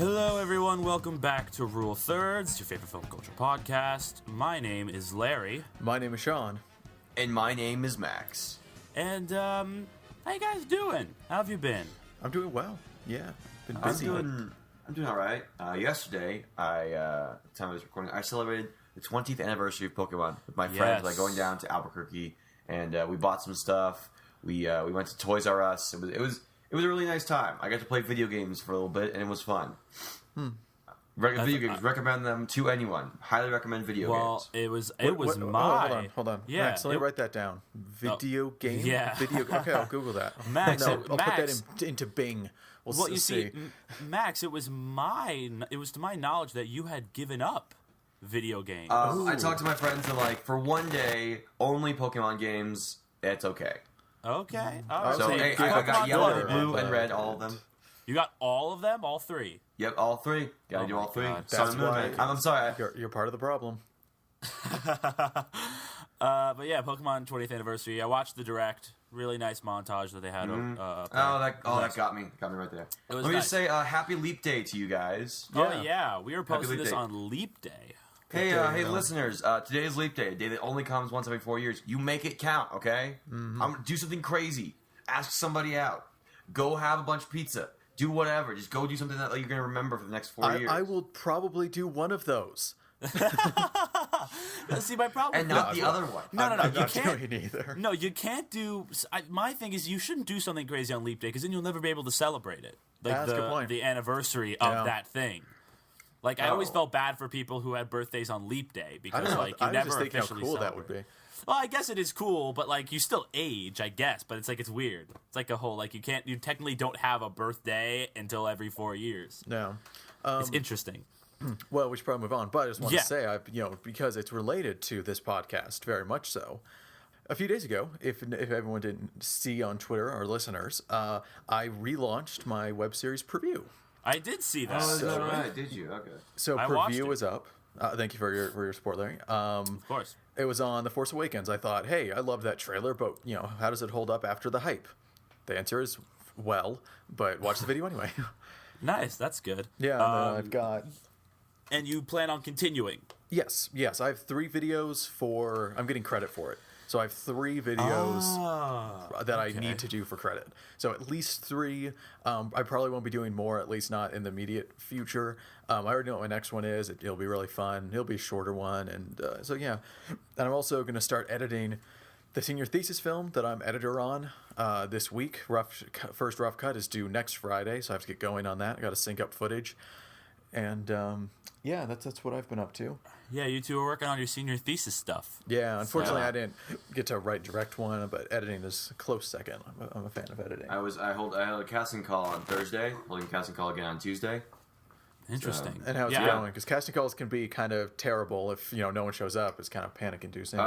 Hello, everyone. Welcome back to Rule Thirds, your favorite film culture podcast. My name is Larry. My name is Sean. And my name is Max. And, how you guys doing? How have you been? I'm doing well. Yeah, been busy. I'm doing all right. Yesterday, the time I was recording, I celebrated the 20th anniversary of Pokemon with my friends, like going down to Albuquerque, and we bought some stuff. We went to Toys R Us. It was a really nice time. I got to play video games for a little bit, and it was fun. Video games, recommend them to anyone. Highly recommend video games. Well, it was my... Hold on. Yeah, Max, let me write that down. Video game? Yeah. Okay, I'll Google that. Max, I'll put that into Bing. Well, you see, Max, it was to my knowledge that you had given up video games. I talked to my friends and for one day, only Pokemon games, it's okay. Okay. So, hey, I got yellow, blue, and red, all of them. You got all of them? All three? Yep, all three. Gotta do all three. That's why I'm sorry. You're part of the problem. But yeah, Pokemon 20th anniversary. I watched the direct. Really nice montage that they had. That got me. Got me right there. Let me just say happy Leap Day to you guys. Oh yeah, we were posting this on Leap Day. Hey, listeners! Today is Leap Day, a day that only comes once every 4 years. You make it count, okay? I'm gonna do something crazy. Ask somebody out. Go have a bunch of pizza. Do whatever. Just go do something that you're gonna remember for the next 4 years. I will probably do one of those. See, my problem. And not the other one. No. I'm You not can't. doing either. No, you can't do. My thing is, you shouldn't do something crazy on Leap Day because then you'll never be able to celebrate it. That's a good point. The anniversary of that thing. Like I always felt bad for people who had birthdays on Leap Day because you never just think how officially cool celebrate. that would be. Well, I guess it is cool, but you still age, I guess. But it's weird. It's like a whole you technically don't have a birthday until every 4 years. No. It's interesting. Well, we should probably move on, but I just want to say, because it's related to this podcast, very much so. A few days ago, if everyone didn't see on Twitter, our listeners, I relaunched my web series Preview. I did see that. Oh, is that right? Did you? Okay. So Preview is up. Thank you for your support, Larry. Of course. It was on The Force Awakens. I thought, hey, I love that trailer, but how does it hold up after the hype? The answer is well, but watch the video anyway. Nice, that's good. Yeah, and then I've got. And you plan on continuing? Yes. I have 3 videos I'm getting credit for it. So I have 3 videos that I need to do for credit. So at least 3. I probably won't be doing more, at least not in the immediate future. I already know what my next one is. It'll be really fun. It'll be a shorter one. And so, yeah. And I'm also going to start editing the senior thesis film that I'm editor on this week. First rough cut is due next Friday, so I have to get going on that. I got to sync up footage. And, yeah, that's what I've been up to. Yeah, you two are working on your senior thesis stuff. Yeah, unfortunately, I didn't get to write direct one, but editing is a close second. I'm a fan of editing. I had a casting call on Thursday, holding a casting call again on Tuesday. Interesting. And how's it going? Because casting calls can be kind of terrible if no one shows up. It's kind of panic-inducing.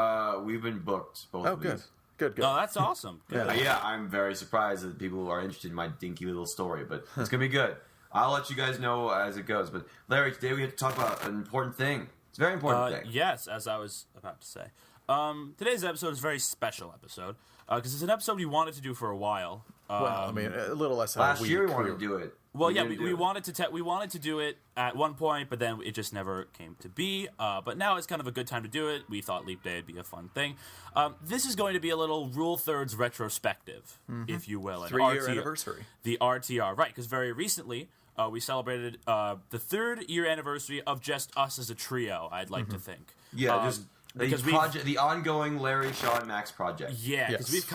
We've been booked both. Oh, good. Good. Oh, that's awesome. Good. Yeah, I'm very surprised that people are interested in my dinky little story, but it's gonna be good. I'll let you guys know as it goes. But Larry, today we have to talk about an important thing. It's a very important thing. Yes, as I was about to say. Today's episode is a very special episode because it's an episode we wanted to do for a while. A little less than last a week. year we wanted to do it. Well, we wanted to do it at one point, but then it just never came to be. But now it's kind of a good time to do it. We thought Leap Day would be a fun thing. This is going to be a little Rule Thirds retrospective, if you will. 3-year anniversary. The RTR, right, because very recently we celebrated the 3rd year anniversary of just us as a trio, I'd like to think. Yeah, the ongoing Larry, Sean, Max project. Yeah, because we've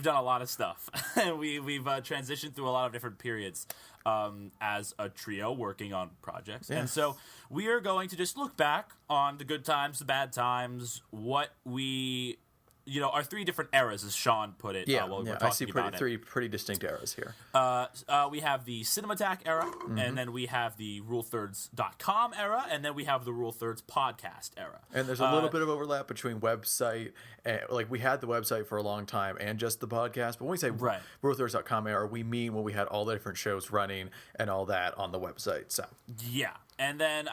done a lot of stuff. we've transitioned through a lot of different periods as a trio working on projects. Yeah. And so we are going to just look back on the good times, the bad times, what we... our 3 different eras, as Sean put it. I see 3 pretty distinct eras here. We have the ScrewAttack era, and then we have the RuleThirds.com era, and then we have the Rule Thirds podcast era. And there's a little bit of overlap between website, we had the website for a long time, and just the podcast. But when we say RuleThirds.com era, we mean when we had all the different shows running and all that on the website. So yeah. And then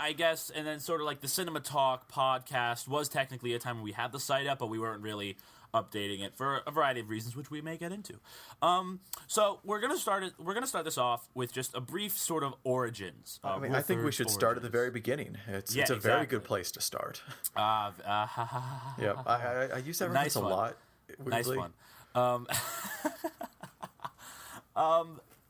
sort of like the Cinema Talk podcast was technically a time when we had the site up, but we weren't really updating it for a variety of reasons, which we may get into. So we're gonna start this off with just a brief sort of origins. I think we should start at the very beginning. It's a very good place to start. Yeah, I use that reference a lot. Weirdly. Nice one.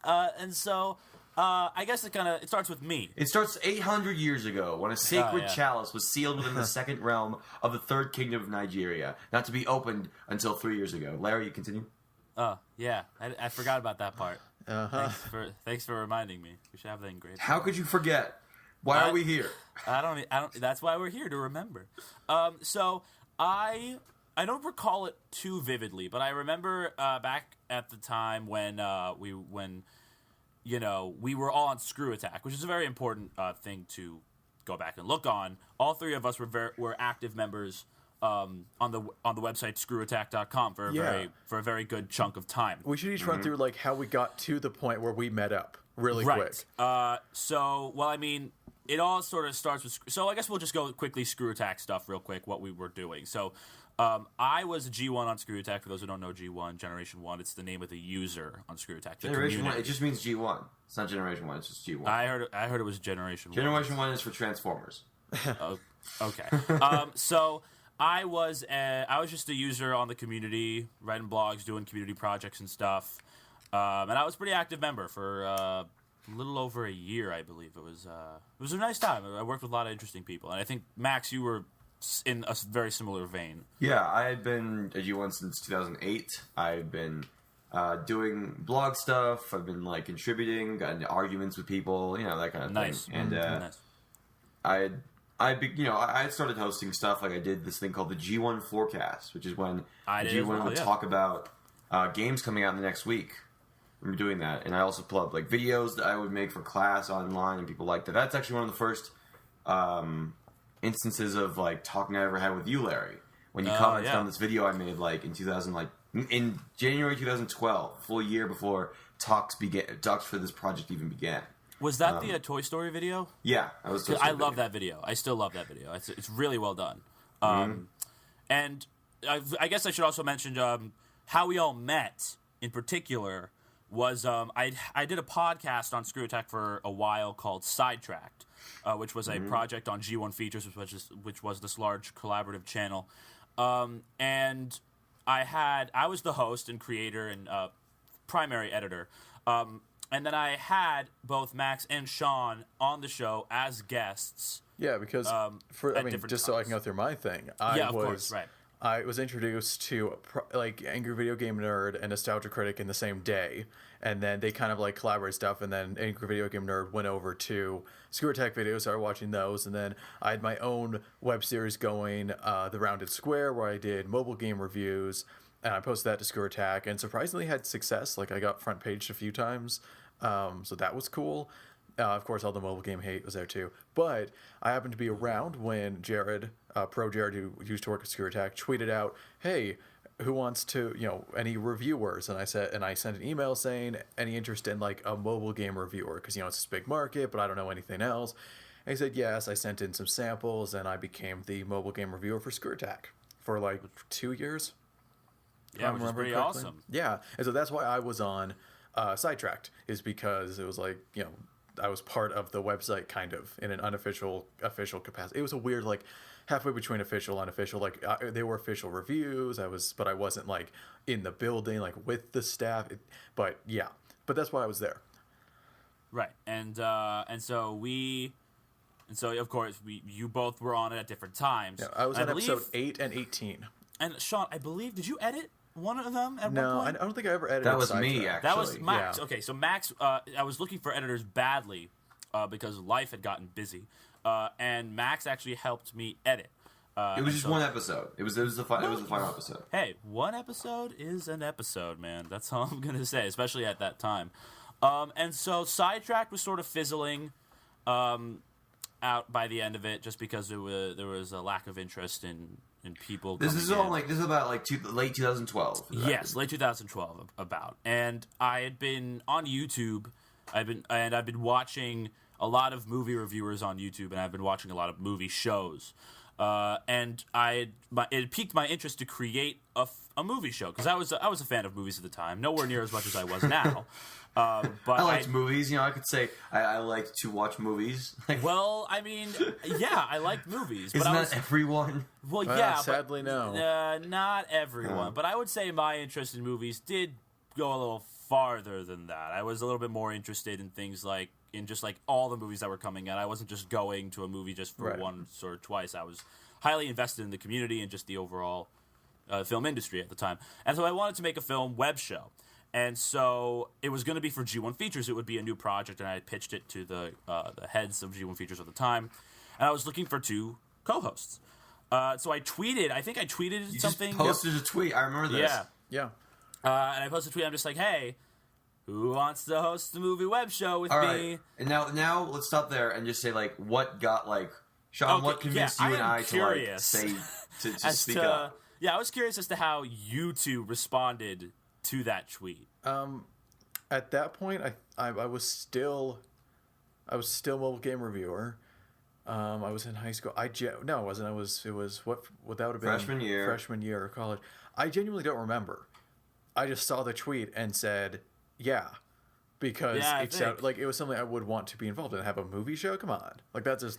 And so I guess it starts with me. It starts 800 years ago when a sacred chalice was sealed within the second realm of the third kingdom of Nigeria, not to be opened until 3 years ago. Larry, you continue? Oh, yeah. I forgot about that part. Thanks for reminding me. We should have that engraved. How could you forget? Why are we here? I don't. That's why we're here, to remember. So I don't recall it too vividly, but I remember back at the time when we were all on ScrewAttack, which is a very important thing to go back and look on. All three of us were active members on the website ScrewAttack.com for a very good chunk of time. We should each run through like how we got to the point where we met up really quick. It all sort of starts with. So I guess we'll just go quickly ScrewAttack stuff real quick. What we were doing. So. I was a G1 on ScrewAttack. For those who don't know G1, Generation 1, it's the name of the user on ScrewAttack. Generation 1, it just means G1. It's not Generation 1, it's just G1. I heard it was Generation 1. Generation 1 is for Transformers. Okay. So I was just a user on the community, writing blogs, doing community projects and stuff. And I was a pretty active member for a little over a year, I believe. It was a nice time. I worked with a lot of interesting people. And I think, Max, you were in a very similar vein. Yeah, I had been a G1 since 2008. I've been doing blog stuff. I've been like contributing, gotten into arguments with people, that kind of nice. thing. And nice. I started hosting stuff. Like I did this thing called the G1 Forecast, which is when G1 would talk about games coming out in the next week. I remember doing that, and I also put up like videos that I would make for class online, and people liked it. That's actually one of the first instances of like talking I ever had with you, Larry, when you commented on this video I made like in in January 2012, full year before talks for this project even began. Was that the Toy Story video? Yeah, that was. I love that video. I still love that video. It's really well done. And I guess I should also mention how we all met in particular was I did a podcast on ScrewAttack for a while called Sidetracked. Which was a project on G1 Features, which was this large collaborative channel, and I was the host and creator and primary editor, and then I had both Max and Sean on the show as guests. Yeah, because just so I can go through my thing, I was introduced to Angry Video Game Nerd and Nostalgia Critic in the same day, and then they kind of like collaborate stuff, and then Angry Video Game Nerd went over to ScrewAttack videos, started watching those, and then I had my own web series going, The Rounded Square, where I did mobile game reviews, and I posted that to ScrewAttack, and surprisingly had success. Like I got front paged a few times, so that was cool. Of course, all the mobile game hate was there too. But I happened to be around when Jared, Pro Jared, who used to work at ScrewAttack, tweeted out, "Hey, who wants to, any reviewers?" And I sent an email saying, "Any interest in like a mobile game reviewer? Because it's this big market, but I don't know anything else." And he said yes. I sent in some samples, and I became the mobile game reviewer for ScrewAttack for like 2 years. Yeah, which is pretty awesome. Yeah, and so that's why I was on Sidetracked, is because it was like I was part of the website kind of in an official capacity. It was a weird like halfway between official and unofficial. Like they were official reviews. I wasn't like in the building like with the staff. But that's why I was there. Right, and so of course you both were on it at different times. Yeah, I was on episode 8 and 18. And Sean, I believe, did you edit one of them at one point? No, I don't think I ever edited. That was me, actually. That was Max. Yeah. Okay, so Max, I was looking for editors badly because life had gotten busy, and Max actually helped me edit. It was just one episode. It was the final episode. Hey, one episode is an episode, man. That's all I'm gonna say, especially at that time. And so Sidetracked was sort of fizzling out by the end of it, just because there was a lack of interest in people. This is about late 2012. Yes, late 2012 about. And I had been on YouTube. I've been watching a lot of movie reviewers on YouTube, and I've been watching a lot of movie shows. And it piqued my interest to create a movie show because I was a fan of movies at the time, nowhere near as much as I was now. But I liked movies. I could say I like to watch movies. Well, I mean, yeah, I like movies. But Isn't that everyone? Well, yeah. Sadly, no. Not everyone. But I would say my interest in movies did go a little farther than that. I was a little bit more interested in things like just all the movies that were coming out. I wasn't just going to a movie just for once or twice. I was highly invested in the community and just the overall film industry at the time. And so I wanted to make a film web show. And so it was going to be for G1 Features. It would be a new project, and I had pitched it to the heads of G1 Features at the time. And I was looking for 2 co-hosts. So I tweeted. I think I tweeted you something. Just posted a tweet. I remember this. Yeah. And I posted a tweet. I'm just like, hey, who wants to host the movie web show with All me? right. And now let's stop there and just say what got Sean, what convinced you and I to say to speak up? Yeah, I was curious as to how you two responded to that tweet. At that point, I was still a mobile game reviewer. I was in high school. No, I wasn't. It was what would that have been? Freshman year of college. I genuinely don't remember. I just saw the tweet and said, yeah, because it sounded like it was something I would want to be involved in. Have a movie show? Come on. That's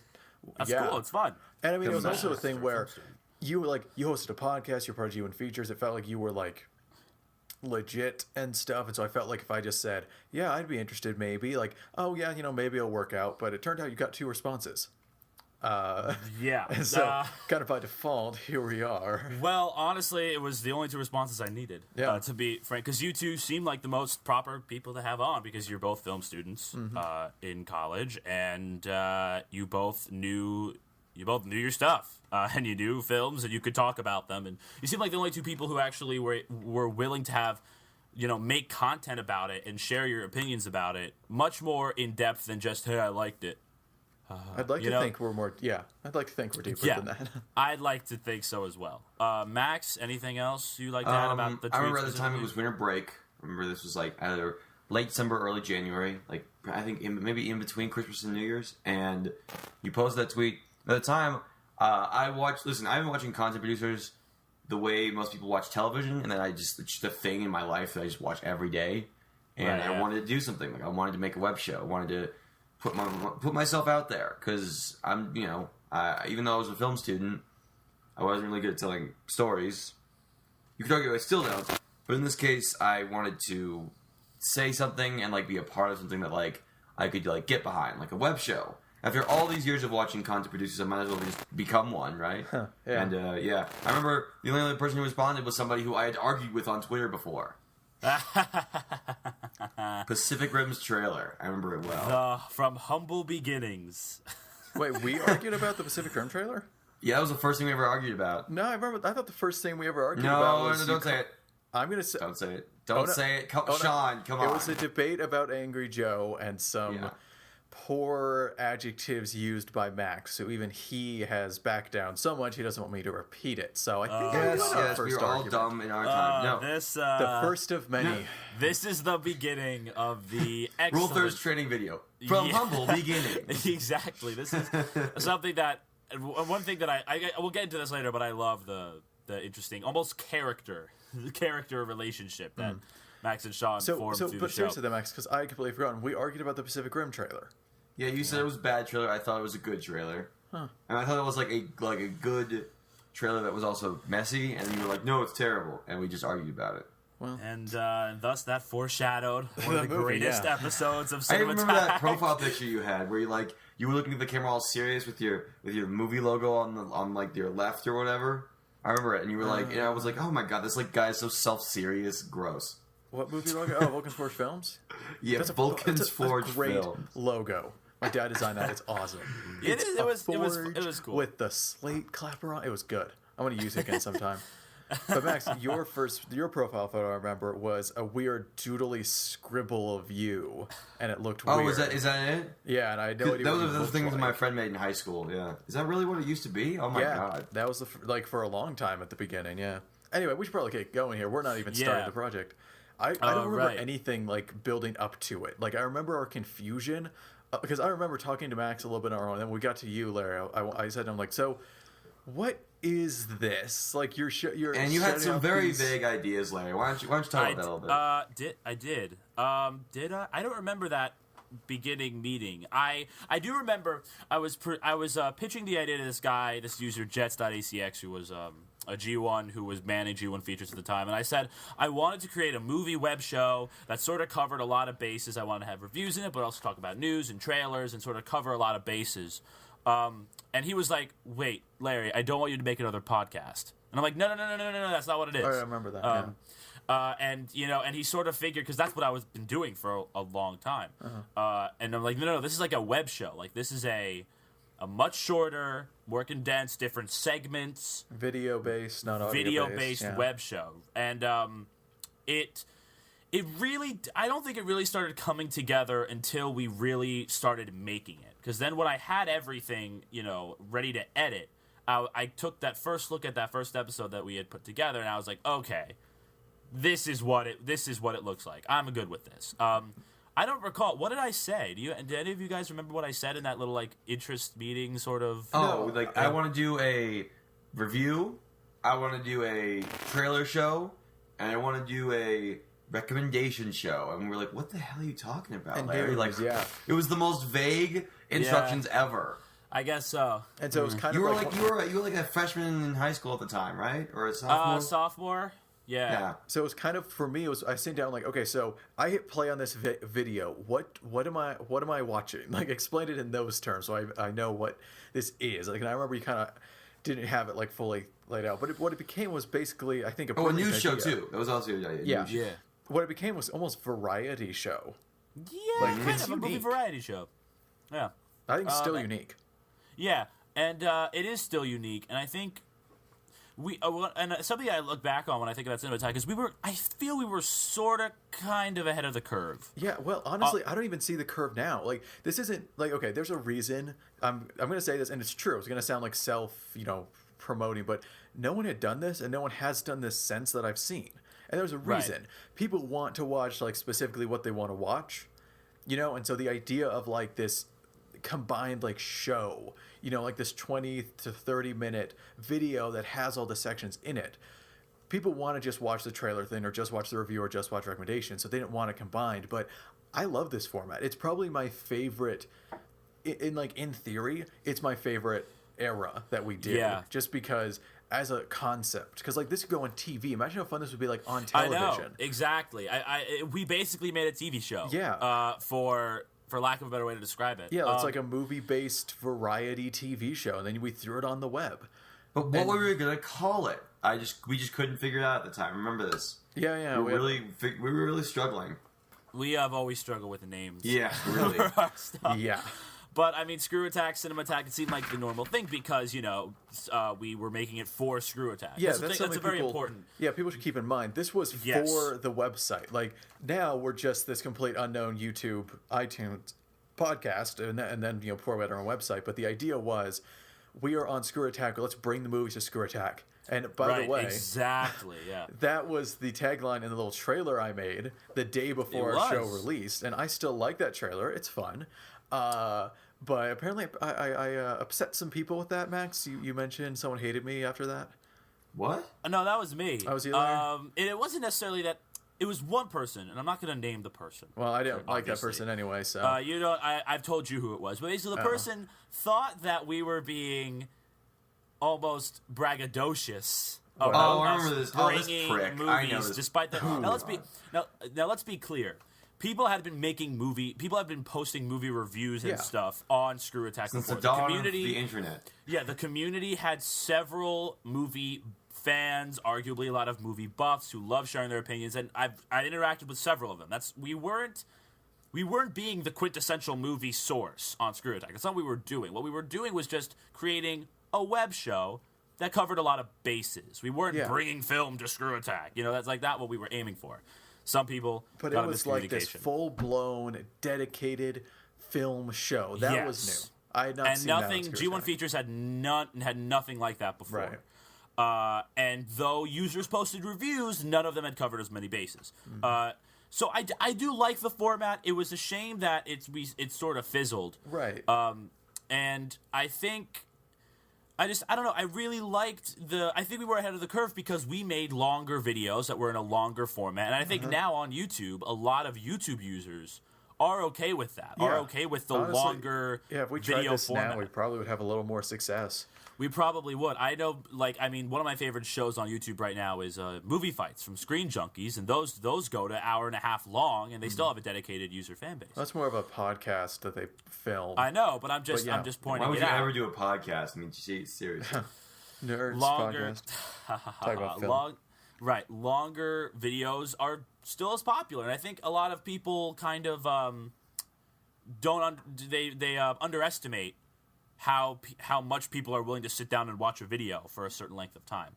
cool. It's fun. And I mean, it was also a thing where you hosted a podcast, you're part of G1 Features. It felt like you were legit and stuff. And so I felt like if I just said, yeah, I'd be interested maybe, oh yeah, maybe it'll work out. But it turned out you got 2 responses. And so kind of by default, here we are. Well, honestly, it was the only 2 responses I needed. To be frank, because you two seem like the most proper people to have on because you're both film students in college, and you both knew your stuff, and you knew films, and you could talk about them, and you seem like the only 2 people who actually were willing to have, make content about it and share your opinions about it much more in depth than just, hey, I liked it. I'd like to think we're more. Yeah, I'd like to think we're deeper than that. I'd like to think so as well. Max, anything else you like to add about the tweets? I remember at the time it was winter break. I remember this was either late December, early January. I think maybe in between Christmas and New Year's. And you posted that tweet. At the time, I've been watching content producers the way most people watch television, and then it's just a thing in my life that I just watch every day. And I wanted to do something. I wanted to make a web show. I wanted to put myself out there because I'm, even though I was a film student, I wasn't really good at telling stories. You could argue I still don't, but in this case, I wanted to say something and be a part of something that I could get behind, like a web show. After all these years of watching content producers, I might as well just become one, right? Yeah. And I remember the only other person who responded was somebody who I had argued with on Twitter before. Pacific Rim's trailer. I remember it well. From humble beginnings. Wait, we argued about the Pacific Rim trailer? Yeah, that was the first thing we ever argued about. No, I thought the first thing we ever argued about was... No, don't say it. I'm going to say... Don't say it. Don't say it. Sean, come on. It was a debate about Angry Joe and some poor adjectives used by Max, so even he has backed down so much he doesn't want me to repeat it. So I think we were all dumb in our time. No, the first of many. No. This is the beginning of the excellent... Rule Thirst training video from humble beginnings. Exactly. This is something that one thing that I we'll get into this later, but I love the interesting almost character relationship that Max and Sean formed through the show. But seriously, though, Max, because I completely forgotten, we argued about the Pacific Rim trailer. Yeah, you said it was a bad trailer. I thought it was a good trailer. Huh. And I thought it was like a good trailer that was also messy, and you were like, no, it's terrible. And we just argued about it. Well, and thus that foreshadowed one of the greatest episodes of ScrewAttack. I remember that profile picture you had where you were looking at the camera all serious with your movie logo on your left or whatever. I remember it, and you were and I was like, oh my god, this guy is so self-serious, gross. What movie logo? Oh, Vulcan's Forge Films? Yeah, Vulcan's Forge Films. Great logo. My dad designed that. It's awesome. It was cool. With the slate clapper on. It was good. I want to use it again sometime. But Max, your profile photo I remember was a weird doodly scribble of you, and it looked weird. Oh, is that it? Yeah, and I had no idea. Those are the things my friend made in high school. Yeah, is that really what it used to be? Oh my god, that was for a long time at the beginning. Yeah. Anyway, we should probably get going here. We're not even starting the project. I don't remember anything building up to it. I remember our confusion because I remember talking to Max a little bit earlier, and then we got to you, Larry. I said to him, like, so what is this? Like, you're and you had some very vague ideas, Larry. Why don't you talk about that a little bit? I did. Did I? I don't remember that beginning meeting. I do remember I was pitching the idea to this guy, this user Jets.acx, who was a G1 who was managing G1 features at the time, and I said I wanted to create a movie web show that sort of covered a lot of bases. I wanted to have reviews in it, but also talk about news and trailers and sort of cover a lot of bases. And he was like, "Wait, Larry, I don't want you to make another podcast." And I'm like, "No, that's not what it is." Oh, I remember that. Yeah. And he sort of figured, because that's what I was been doing for a long time. And I'm like, no, this is like a web show. Like, this is a much shorter, more condensed, different segments, video-based, not audio-based. Video-based web show. And it really, I don't think it really started coming together until we really started making it. Because then when I had everything, ready to edit, I took that first look at that first episode that we had put together, and I was like, okay, this is what it looks like. I'm good with this. I don't recall, what did I say? Did any of you guys remember what I said in that little like interest meeting sort of? Oh, I want to do a review, I want to do a trailer show, and I want to do a recommendation show. And we're like, what the hell are you talking about, Larry? It was the most vague instructions ever. I guess so. And so it was kind of you were like a freshman in high school at the time, right? Or a sophomore? Sophomore. Yeah. So it was kind of, for me, I sat down like, okay, so I hit play on this video. What am I watching? Like, explain it in those terms so I know what this is. Like, and I remember you kind of didn't have it like fully laid out, but what it became was basically, I think, a news show too. That was also yeah. What it became was almost variety show. Yeah, kind of a movie variety show. Yeah. I think it's still unique. Yeah, and it is still unique, and I think something I look back on when I think about Cinema Attack is I feel we were sort of kind of ahead of the curve. Yeah, well, honestly, I don't even see the curve now. Like, this isn't, like, okay, there's a reason. I'm going to say this, and it's true. It's going to sound like promoting, but no one had done this, and no one has done this since that I've seen. And there's a reason. Right. People want to watch, like, specifically what they want to watch, and so the idea of, like, this combined, like, show, like this 20 to 30 minute video that has all the sections in it. People want to just watch the trailer thing or just watch the review or just watch recommendations, so they didn't want it combined. But I love this format. It's probably my favorite, in theory, it's my favorite era that we did. Yeah. Just because as a concept, because like this could go on TV. Imagine how fun this would be, like, on television. I know, exactly. We basically made a TV show. Yeah. For lack of a better way to describe it. Yeah, it's like a movie-based variety TV show, and then we threw it on the web. But what were we going to call it? We just couldn't figure it out at the time. Remember this? Yeah. We were really struggling. We have always struggled with the names. Yeah, really. For our stuff. Yeah. But, I mean, ScrewAttack, Cinema Attack, it seemed like the normal thing because, we were making it for ScrewAttack. Yeah, that's very important. Yeah, people should keep in mind. This was for the website. Like, now we're just this complete unknown YouTube, iTunes podcast, and then pour it on our website. But the idea was, we are on ScrewAttack. Let's bring the movies to ScrewAttack. And by the way, exactly, yeah, that was the tagline in the little trailer I made the day before our show released, and I still like that trailer. It's fun. But apparently I upset some people with that, Max. You mentioned someone hated me after that. What? No, that was me. I was the other. It wasn't necessarily that. It was one person, and I'm not going to name the person. Well, I didn't like that person anyway, so. I've told you who it was. But basically, the person thought that we were being almost braggadocious. I remember this. Bringing this prick. movies, I know this. Despite that. Now let's be clear. People have been posting movie reviews and stuff on ScrewAttack since before. The dawn of the internet. Yeah, the community had several movie fans, arguably a lot of movie buffs who love sharing their opinions, and I interacted with several of them. We weren't being the quintessential movie source on ScrewAttack. That's not what we were doing. What we were doing was just creating a web show that covered a lot of bases. We weren't bringing film to ScrewAttack. That's like not what we were aiming for. Some people, but it was like this full-blown, dedicated film show. That was new. I had not seen nothing. That G1 Features had nothing like that before. Right. And though users posted reviews, none of them had covered as many bases. So I do like the format. It was a shame that it sort of fizzled. Right. And I think I don't know. I really liked I think we were ahead of the curve because we made longer videos that were in a longer format. And I think now on YouTube, a lot of YouTube users are okay with that. Yeah. Are okay with the Honestly, longer if we tried video this format. now, we probably would have a little more success. We probably would. I know, one of my favorite shows on YouTube right now is Movie Fights from Screen Junkies, and those go to an hour and a half long, and they still have a dedicated user fan base. That's more of a podcast that they film. I know, but I'm just pointing Why would it you out. ever do a podcast? I mean, seriously. Nerds Longer, podcast. Talk about film. Longer videos are still as popular, and I think a lot of people kind of underestimate how much people are willing to sit down and watch a video for a certain length of time.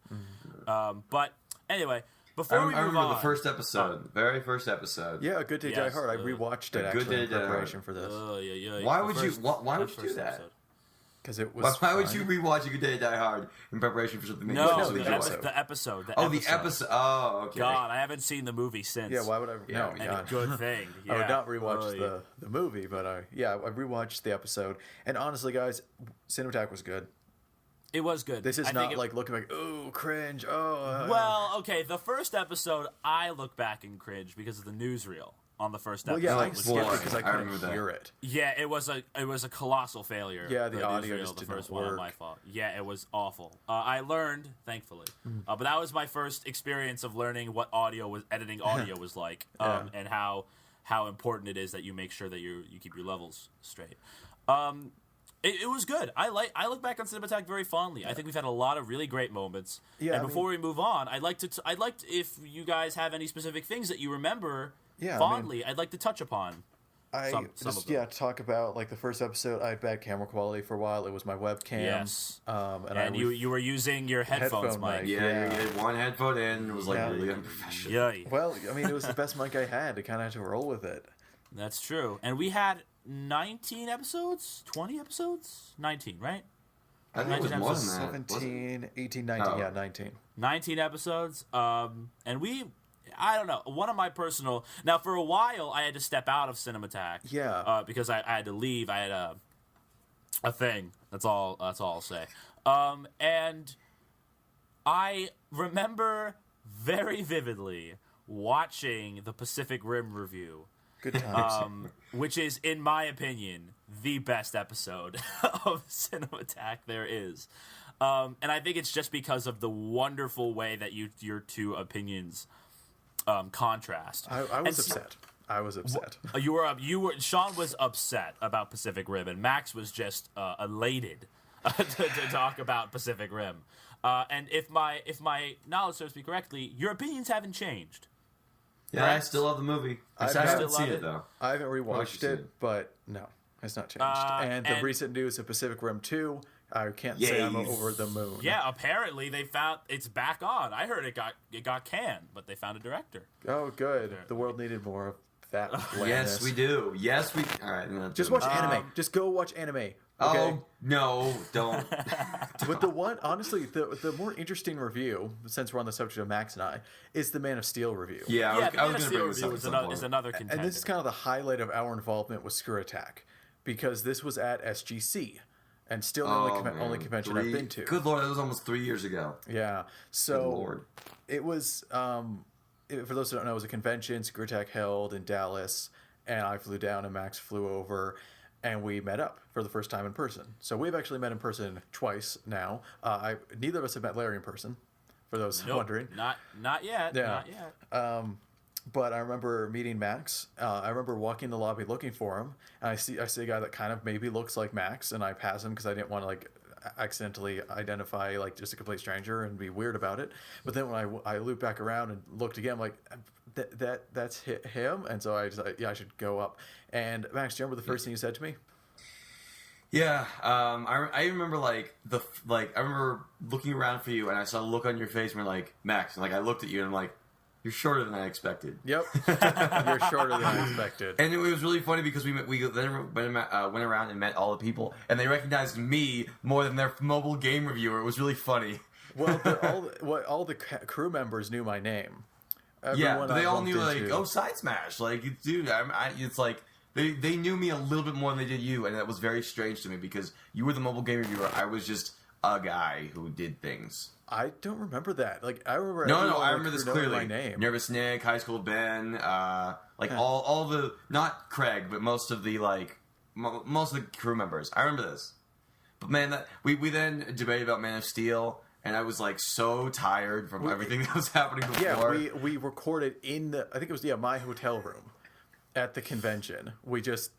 But anyway, before we move on, I remember the first episode, very first episode. Yeah, A Good Day Die Hard. I rewatched it actually in preparation for this. Why would you do that? Because it was. Why would you rewatch A Good Day Die Hard in preparation for something? That No, you the episode. The episode. Oh, okay. God, I haven't seen the movie since. Yeah, why would I? No, And a God. good thing. Yeah. I would not rewatch the movie, but I rewatched the episode. And honestly, guys, ScrewAttack was good. It was good. This is not like looking like, ooh, cringe. Well, okay, the first episode, I look back and cringe because of the newsreel on the first episode. Well, yeah, I was skipped it boring. because I couldn't hear it. Yeah, it was a colossal failure. Yeah, the audio newsreel, just the didn't first one, work. my fault. Yeah, it was awful. I learned, thankfully, but that was my first experience of learning what editing audio was like, and how important it is that you make sure that you keep your levels straight. It was good. I look back on ScrewAttack very fondly. I think we've had a lot of really great moments. Yeah, and before we move on, I'd like if you guys have any specific things that you remember fondly, I'd like to touch upon. Talk about like the first episode. I had bad camera quality for a while. It was my webcam. Yes. And you were using your headphones, Mike. Yeah, you had one headphone in. And it was like really unprofessional. Yeah. Well, I mean, it was the best mic I had. I kind of had to roll with it. That's true. And we had 19 episodes? 20 episodes? 19, right? I think it was more than that. 17, 18, 19. Yeah, 19. 19 episodes. And I don't know. One of my personal... Now, for a while, I had to step out of ScrewAttack. Yeah. Because I had to leave. I had a thing. That's all I'll say. And I remember very vividly watching the Pacific Rim review. Good times. Which is, in my opinion, the best episode of ScrewAttack there is. And I think it's just because of the wonderful way that your two opinions contrast. I was upset. Sean was upset about Pacific Rim, and Max was just elated to talk about Pacific Rim. And if my knowledge serves me correctly, your opinions haven't changed. Yeah, I still love the movie. I haven't seen it though. I haven't rewatched it, but no, it's not changed. And the recent news of Pacific Rim 2, I can't say I'm over the moon. Yeah, apparently they found it's back on. I heard it got canned, but they found a director. Oh, good. The world needed more of that. Yes, we do. Yes, we. All right. Just watch anime. Just go watch anime. Okay? Oh no! Don't. But the one, honestly, the more interesting review, since we're on the subject of Max and I, is the Man of Steel review. Yeah, I was going to bring this up. Is another contender. And this is kind of the highlight of our involvement with ScrewAttack, because this was at SGC, and still the only convention I've been to. Good Lord, that was almost 3 years ago. Yeah, so it was. For those who don't know, it was a convention ScrewAttack held in Dallas, and I flew down, and Max flew over. And we met up for the first time in person. So we've actually met in person twice now. Neither of us have met Larry in person, for those wondering. Not yet. Yeah. Not yet. But I remember meeting Max. I remember walking the lobby looking for him. And I see a guy that kind of maybe looks like Max, and I pass him because I didn't want to accidentally identify just a complete stranger and be weird about it. But then when I looped back around and looked again, I'm like, that's him. And so I decided, I should go up. And Max, do you remember the first thing you said to me? Yeah, I remember I remember looking around for you, and I saw a look on your face, and you're like, Max, and I looked at you, and I'm like, you're shorter than I expected. Yep, you're shorter than I expected. And it was really funny because we then went around and met all the people, and they recognized me more than their mobile game reviewer. It was really funny. Well, all the crew members knew my name. everyone but they I all bumped knew like, into- oh, Side Smash, like, dude, it's like they knew me a little bit more than they did you, and that was very strange to me because you were the mobile game reviewer. I was just a guy who did things. I don't remember that. Like, I remember. No, everyone, I remember this knowing clearly. My name. Nervous Nick, High School Ben, all the, not Craig, but most of the most of the crew members. I remember this. But man, we then debated about Man of Steel, and I was like so tired from everything that was happening before. Yeah, we recorded in the, I think it was my hotel room at the convention. We just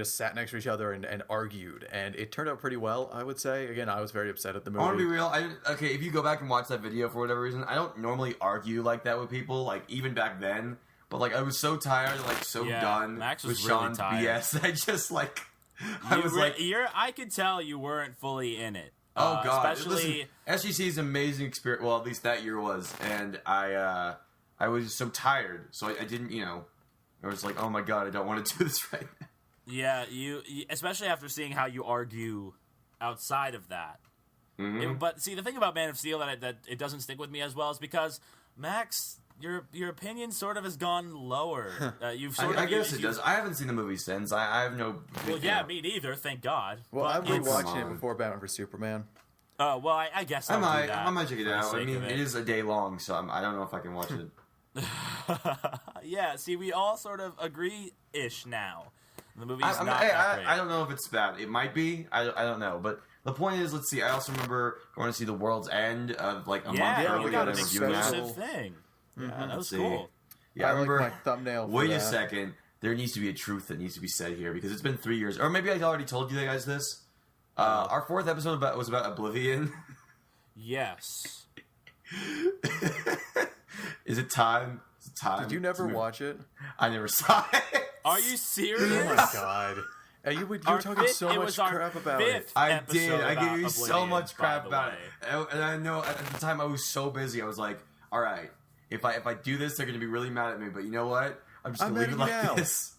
sat next to each other and argued, and it turned out pretty well, I would say. Again, I was very upset at the movie. I want to be real. If you go back and watch that video for whatever reason, I don't normally argue like that with people, like even back then. But like I was so tired, like so done Max was with really Sean's tired. BS. I just like I could tell you weren't fully in it. Oh god, especially listen, SGC's amazing experience. Well, at least that year was, and I was so tired, so I didn't, I was like, oh my god, I don't want to do this right now. Yeah, you especially after seeing how you argue outside of that. Mm-hmm. But see, the thing about Man of Steel that it doesn't stick with me as well is because Max, your opinion sort of has gone lower. You've sort I of, guess it does. I haven't seen the movie since. I have no. Well, yeah, me neither. Thank God. Well, but I'm rewatching it before Batman v Superman. well, I guess I'll do that I might check it for the out. I sake mean, of it is a day long, so I don't know if I can watch it. Yeah, see, we all sort of agree-ish now. The movie's I not that great. I don't know if it's bad. It might be. I don't know. But the point is, let's see. I also remember going to see The World's End like a month Yeah, earlier you got and an reviewing that. exclusive thing. Yeah, that was Let's see. cool. Yeah, I I like remember. my thumbnail for Wait a that. second. There needs to be a truth that needs to be said here because it's been 3 years, or maybe I already told you guys this. Our fourth episode was about Oblivion. Yes. Is it time? Is it time? Did you never watch it? I never saw it. Are you serious? Oh my god. And you were talking so much crap about it. I did. I gave you so Oblivion, much crap by the about way. it, and I know at the time I was so busy. I was like, "All right, if I do this, they're gonna be really mad at me." But you know what? I'm just gonna leave it mad like at you now. this.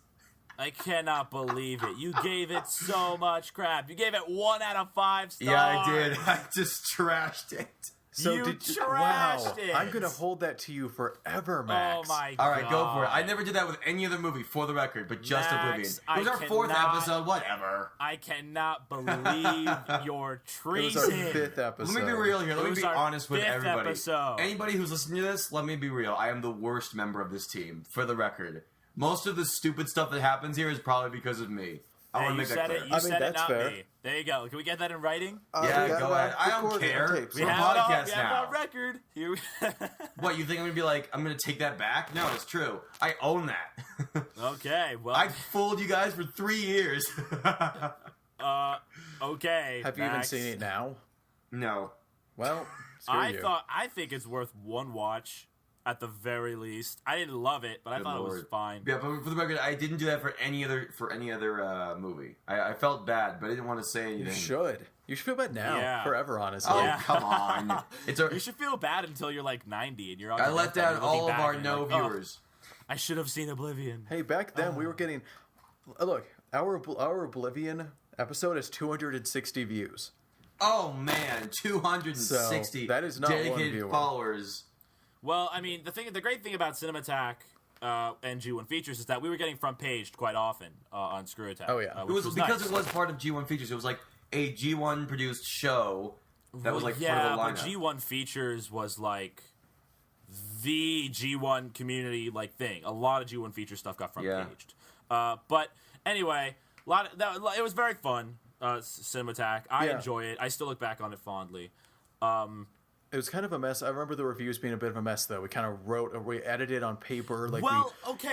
I cannot believe it. You gave it so much crap. You gave it 1 out of 5 stars. Yeah, I did. I just trashed it. So You did trashed it. I'm gonna hold that to you forever, Max. Oh my god. All right, go for it. I never did that with any other movie, for the record, but just Max, Oblivion. It I was our fourth cannot- episode. Whatever. I cannot believe your It was our treason. 5th episode. Let me be real here. Let It me was be our honest with 5th everybody. episode. Anybody who's listening to this, let me be real. I am the worst member of this team, for the record. Most of the stupid stuff that happens here is probably because of me. I Hey, want to you make that said clear. it. You I mean, said it, that's not fair. me. There you go. Can we get that in writing? Yeah, we got go it on ahead. I don't recording, care. on tapes. We We're have it on, podcast we have it on now. record. Here. What, you think I'm going to be like, I'm going to take that back? No, it's true. I own that. Okay. Well. I fooled you guys for 3 years. Okay. Have you even Max. seen it now? No. Well, screw you. I think it's worth one watch at the very least. I didn't love it, but I Good thought it was Lord. fine. Yeah, but for the record, I didn't do that for any other movie. I felt bad, but I didn't want to say anything. You should. You should feel bad now. Yeah. Forever, honestly. Oh, Yeah. come on. You should feel bad until you're like 90 and you're on I your let deathbed down and you're looking all of back our and you're no like, "Oh, viewers. I should have seen Oblivion. Hey, back then we were getting. Look, our Oblivion episode has 260 views. Oh man, 260 So, that is not one dedicated viewer. followers. Well, I mean, the great thing about ScrewAttack and G1 Features is that we were getting front paged quite often on ScrewAttack. Oh, yeah. It which was because nice. it was part of G1 Features. It was like a G1 produced show that was like yeah, part but of the lineup. G1 Features was like the G1 community like thing. A lot of G1 Feature stuff got front paged. But anyway, it was very fun. ScrewAttack. I Yeah. enjoy it. I still look back on it fondly. It was kind of a mess. I remember the reviews being a bit of a mess, though. We kind of we edited on paper, like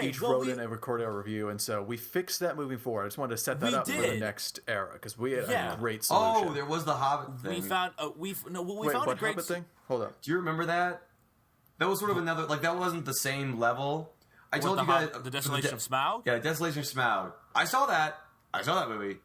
each wrote in and recorded our review, and so we fixed that moving forward. I just wanted to set that We up for the did. next era because we had Yeah. a great solution. Oh, there was the Hobbit thing. We found we found Wait, a what great Hobbit thing? Hold up. Do you remember that? That was sort of another, like, that wasn't the same level. I told the you guys. The Desolation of Smaug. Yeah, Desolation of Smaug. I saw that movie.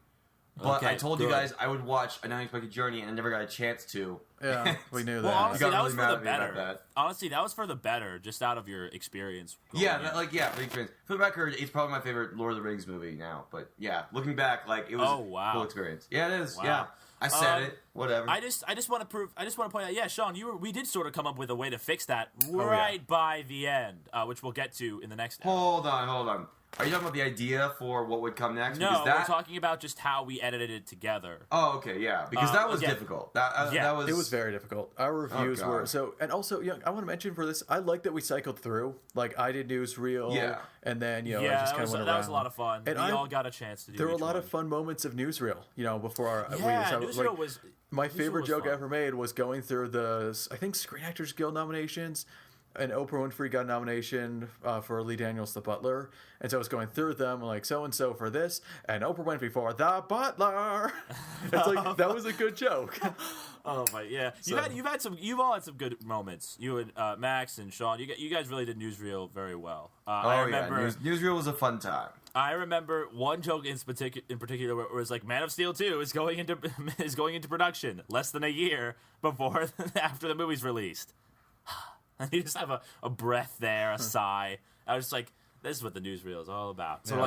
But Okay, I told you good. guys I would watch An Unexpected Journey and I never got a chance to. Yeah, we knew that. Well, honestly, got that really was for mad the at me about better. that. Honestly, that was for the better, just out of your experience. Yeah, going in. for the experience. For the record, it's probably my favorite Lord of the Rings movie now. But yeah, looking back, like, it was Oh, wow. a cool experience. Yeah, it is. Wow. Yeah. I said it. whatever. I just want to point out, yeah, Sean, we did sort of come up with a way to fix that yeah. by the end, which we'll get to in the next. Hold on. Are you talking about the idea for what would come next? No, we're talking about just how we edited it together. Oh, okay, yeah, because that was difficult. That was. It was very difficult. Our reviews were so, and also, I want to mention for this, I like that we cycled through. Like I did Newsreel, and then I just kind of went around. That was a lot of fun. And we all got a chance to do. There were a lot of fun moments of Newsreel. Before our Newsreel was. My favorite joke I ever made was going through I think Screen Actors Guild nominations. And Oprah Winfrey got a nomination for Lee Daniels, The Butler. And so I was going through them, like, so-and-so for this, and Oprah Winfrey for The Butler. It's like, that was a good joke. Oh, my, yeah. You've all had some good moments. You and Max and Sean, you guys really did Newsreel very well. I remember, Newsreel was a fun time. I remember one joke in particular where it was like Man of Steel 2 is going into production less than a year after the movie's released. And you just have a breath there, a sigh. I was just like, this is what the newsreel is all about. So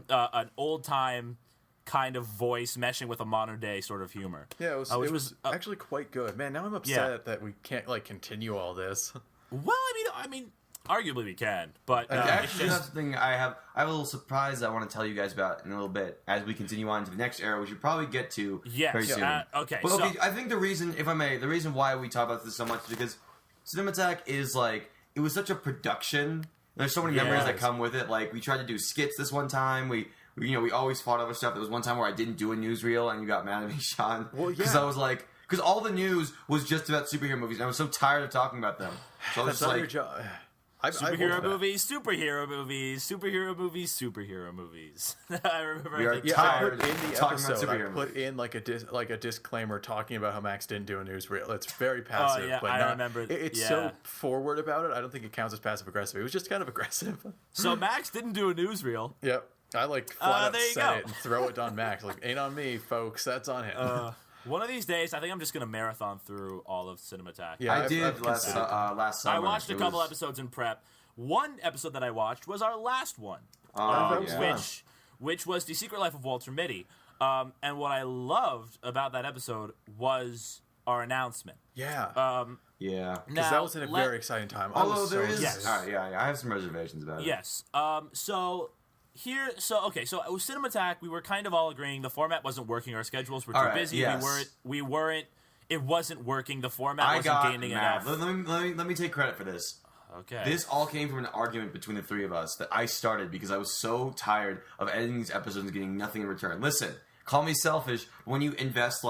an old-time kind of voice meshing with a modern-day sort of humor. Yeah, it was actually quite good. Man, now I'm upset that we can't, continue all this. Well, I mean, arguably we can. But actually, that's the thing I have a little surprise I want to tell you guys about in a little bit as we continue on to the next era, which we probably get to very soon. Okay, I think the reason why we talk about this so much is because ScrewAttack is it was such a production. There's so many memories that come with it. Like, we tried to do skits this one time. We always fought over stuff. There was one time where I didn't do a newsreel and you got mad at me, Sean. Well, yeah. Because I was like, because all the news was just about superhero movies and I was so tired of talking about them. So I was That's not your job. Superhero movies. I remember. We are tired in the talking episode. about I put in a disclaimer talking about how Max didn't do a newsreel. It's very passive. I remember. It's so forward about it. I don't think it counts as passive aggressive. It was just kind of aggressive. So Max didn't do a newsreel. Yep. I flat out set it and throw it on Max. Ain't on me, folks. That's on him. One of these days, I think I'm just going to marathon through all of ScrewAttack. Yeah, I did last summer. I watched a couple episodes in prep. One episode that I watched was our last one, which was The Secret Life of Walter Mitty. And what I loved about that episode was our announcement. Yeah. Because that was in a very exciting time. Although there is... Yes. I have some reservations about it. Yes. So ScrewAttack, we were kind of all agreeing the format wasn't working. Our schedules were too busy. Yes. We weren't. It wasn't working. The format wasn't gaining enough. Let me take credit for this. Okay. This all came from an argument between the three of us that I started because I was so tired of editing these episodes and getting nothing in return. Listen, call me selfish, but when you invest